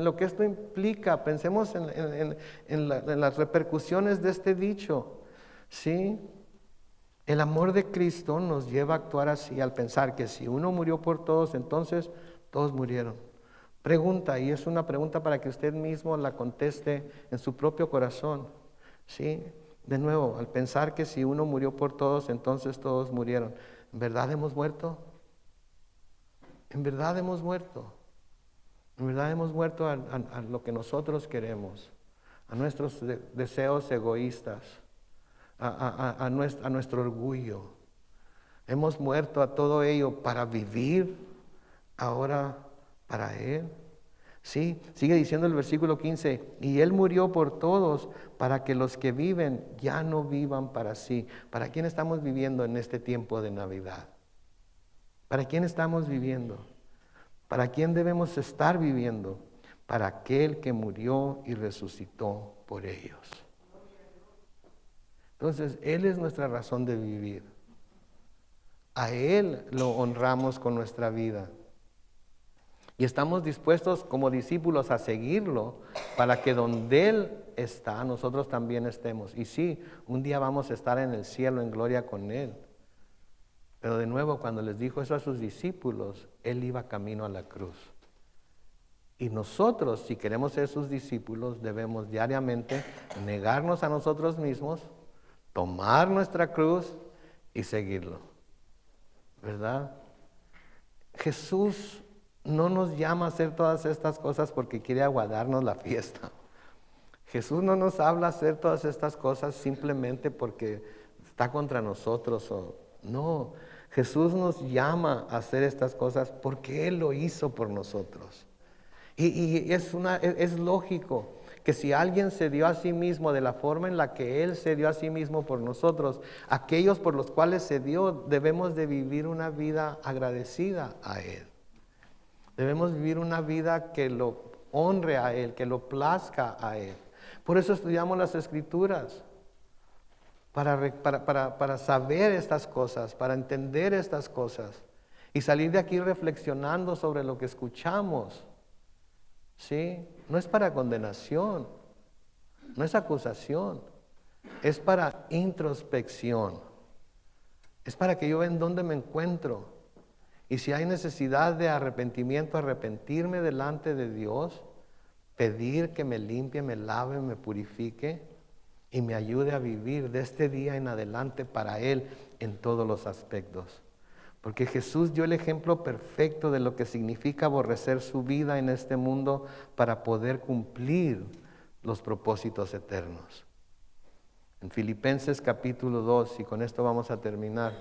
lo que esto implica, pensemos en las repercusiones de este dicho, ¿sí? El amor de Cristo nos lleva a actuar así, al pensar que si uno murió por todos, entonces todos murieron. Pregunta, y es una pregunta para que usted mismo la conteste en su propio corazón, ¿sí? De nuevo, al pensar que si uno murió por todos, entonces todos murieron. ¿En verdad hemos muerto? En verdad hemos muerto. En verdad hemos muerto a lo que nosotros queremos, a nuestros deseos egoístas, a nuestro orgullo. Hemos muerto a todo ello para vivir ahora para Él. Sí, sigue diciendo el versículo 15, y Él murió por todos para que los que viven ya no vivan para sí. ¿Para quién estamos viviendo en este tiempo de Navidad? ¿Para quién estamos viviendo? ¿Para quién debemos estar viviendo? Para aquel que murió y resucitó por ellos. Entonces, Él es nuestra razón de vivir. A Él lo honramos con nuestra vida. Y estamos dispuestos como discípulos a seguirlo para que donde Él está, nosotros también estemos. Y sí, un día vamos a estar en el cielo en gloria con Él. Pero de nuevo, cuando les dijo eso a sus discípulos, Él iba camino a la cruz. Y nosotros, si queremos ser sus discípulos, debemos diariamente negarnos a nosotros mismos, tomar nuestra cruz y seguirlo. ¿Verdad? Jesús no nos llama a hacer todas estas cosas porque quiere aguadarnos la fiesta. Jesús no nos habla a hacer todas estas cosas simplemente porque está contra nosotros. No, Jesús nos llama a hacer estas cosas porque Él lo hizo por nosotros. Y es lógico que si alguien se dio a sí mismo de la forma en la que Él se dio a sí mismo por nosotros, aquellos por los cuales se dio, debemos de vivir una vida agradecida a Él. Debemos vivir una vida que lo honre a Él, que lo plazca a Él. Por eso estudiamos las Escrituras, para saber estas cosas, para entender estas cosas y salir de aquí reflexionando sobre lo que escuchamos. ¿Sí? No es para condenación, no es acusación, es para introspección. Es para que yo vea en dónde me encuentro. Y si hay necesidad de arrepentimiento, arrepentirme delante de Dios, pedir que me limpie, me lave, me purifique y me ayude a vivir de este día en adelante para Él en todos los aspectos. Porque Jesús dio el ejemplo perfecto de lo que significa aborrecer su vida en este mundo para poder cumplir los propósitos eternos. En Filipenses capítulo 2, y con esto vamos a terminar,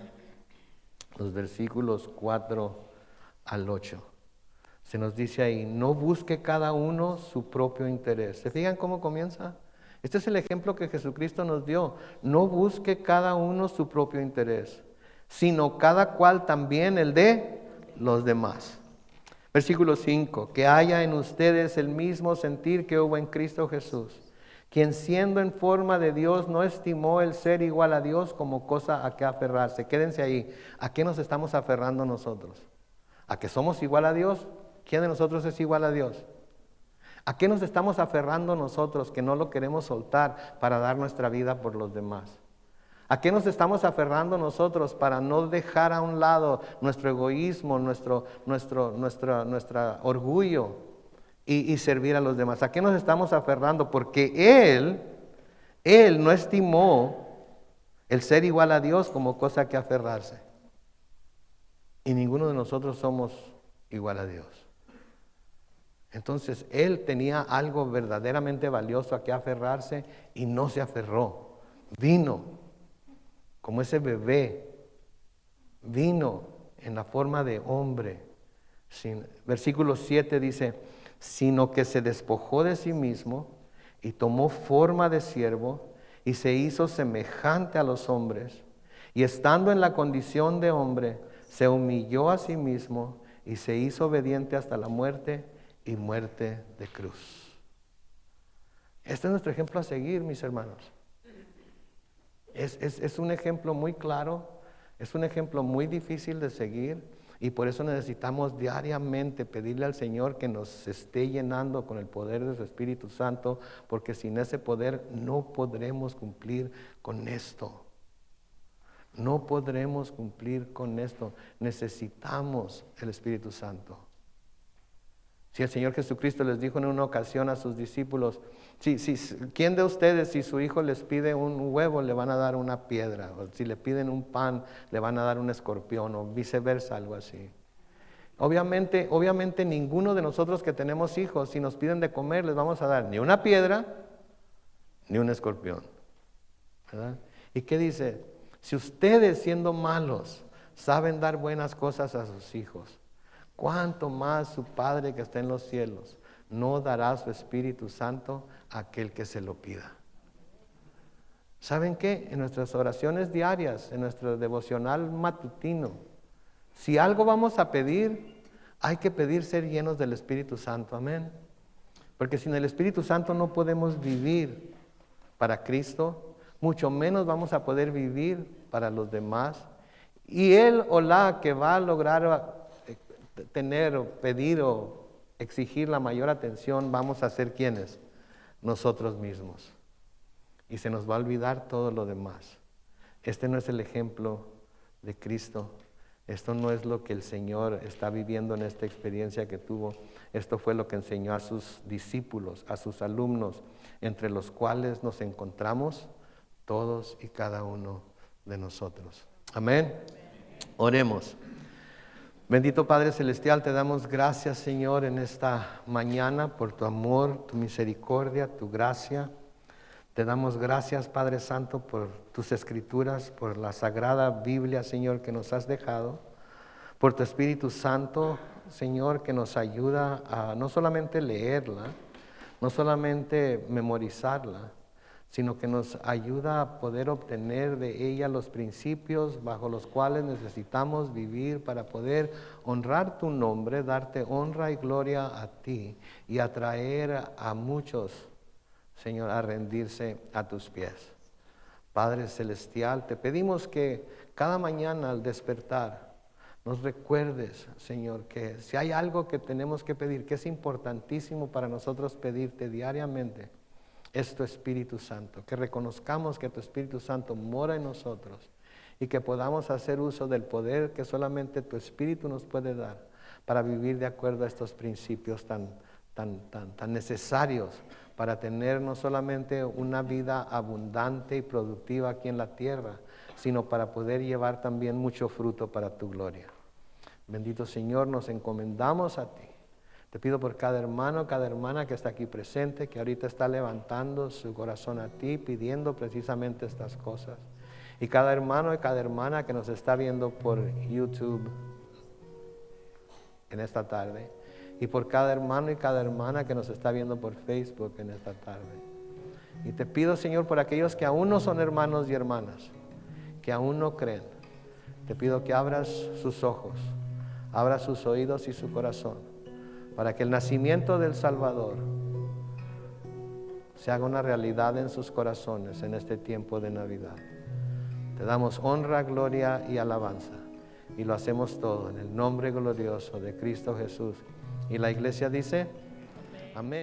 los versículos 4 al 8. Se nos dice ahí, no busque cada uno su propio interés. ¿Se fijan cómo comienza? Este es el ejemplo que Jesucristo nos dio. No busque cada uno su propio interés, sino cada cual también el de los demás. Versículo 5, que haya en ustedes el mismo sentir que hubo en Cristo Jesús, quien siendo en forma de Dios no estimó el ser igual a Dios como cosa a que aferrarse. Quédense ahí. ¿A qué nos estamos aferrando nosotros? ¿A que somos igual a Dios? ¿Quién de nosotros es igual a Dios? ¿A qué nos estamos aferrando nosotros que no lo queremos soltar para dar nuestra vida por los demás? ¿A qué nos estamos aferrando nosotros para no dejar a un lado nuestro egoísmo, nuestro orgullo y servir a los demás? ¿A qué nos estamos aferrando? Porque Él no estimó el ser igual a Dios como cosa que aferrarse. Y ninguno de nosotros somos igual a Dios. Entonces Él tenía algo verdaderamente valioso a que aferrarse y no se aferró. Vino como ese bebé, vino en la forma de hombre. Versículo 7 dice, sino que se despojó de sí mismo y tomó forma de siervo y se hizo semejante a los hombres. Y estando en la condición de hombre, se humilló a sí mismo y se hizo obediente hasta la muerte y muerte de cruz. Este es nuestro ejemplo a seguir, mis hermanos. Es un ejemplo muy claro, es un ejemplo muy difícil de seguir y por eso necesitamos diariamente pedirle al Señor que nos esté llenando con el poder de su Espíritu Santo, porque sin ese poder no podremos cumplir con esto. No podremos cumplir con esto. Necesitamos el Espíritu Santo. Si el Señor Jesucristo les dijo en una ocasión a sus discípulos, ¿quién de ustedes si su hijo les pide un huevo le van a dar una piedra? O si le piden un pan le van a dar un escorpión o viceversa, algo así. Obviamente ninguno de nosotros que tenemos hijos, si nos piden de comer les vamos a dar ni una piedra ni un escorpión, ¿verdad? ¿Y qué dice? Si ustedes siendo malos saben dar buenas cosas a sus hijos, ¿cuánto más su Padre que está en los cielos no dará su Espíritu Santo a aquel que se lo pida? ¿Saben qué? En nuestras oraciones diarias, en nuestro devocional matutino, si algo vamos a pedir, hay que pedir ser llenos del Espíritu Santo. Amén. Porque sin el Espíritu Santo no podemos vivir para Cristo, mucho menos vamos a poder vivir para los demás. Y él o la que va a lograr tener o pedir o exigir la mayor atención, vamos a ser ¿quiénes? Nosotros mismos. Y se nos va a olvidar todo lo demás. Este no es el ejemplo de Cristo. Esto no es lo que el Señor está viviendo en esta experiencia que tuvo. Esto fue lo que enseñó a sus discípulos, a sus alumnos, entre los cuales nos encontramos todos y cada uno de nosotros. Amén. Oremos. Bendito Padre Celestial, te damos gracias, Señor, en esta mañana por tu amor, tu misericordia, tu gracia. Te damos gracias, Padre Santo, por tus escrituras, por la sagrada Biblia, Señor, que nos has dejado, por tu Espíritu Santo, Señor, que nos ayuda a no solamente leerla, no solamente memorizarla, sino que nos ayuda a poder obtener de ella los principios bajo los cuales necesitamos vivir para poder honrar tu nombre, darte honra y gloria a ti y atraer a muchos, Señor, a rendirse a tus pies. Padre Celestial, te pedimos que cada mañana al despertar nos recuerdes, Señor, que si hay algo que tenemos que pedir, que es importantísimo para nosotros pedirte diariamente, es tu Espíritu Santo. Que reconozcamos que tu Espíritu Santo mora en nosotros y que podamos hacer uso del poder que solamente tu Espíritu nos puede dar para vivir de acuerdo a estos principios tan necesarios para tener no solamente una vida abundante y productiva aquí en la tierra, sino para poder llevar también mucho fruto para tu gloria. Bendito Señor, nos encomendamos a ti. Te pido por cada hermano, cada hermana que está aquí presente, que ahorita está levantando su corazón a ti, pidiendo precisamente estas cosas. Y cada hermano y cada hermana que nos está viendo por YouTube en esta tarde. Y por cada hermano y cada hermana que nos está viendo por Facebook en esta tarde. Y te pido, Señor, por aquellos que aún no son hermanos y hermanas, que aún no creen. Te pido que abras sus ojos, abras sus oídos y su corazón, para que el nacimiento del Salvador se haga una realidad en sus corazones en este tiempo de Navidad. Te damos honra, gloria y alabanza. Y lo hacemos todo en el nombre glorioso de Cristo Jesús. Y la iglesia dice, amén.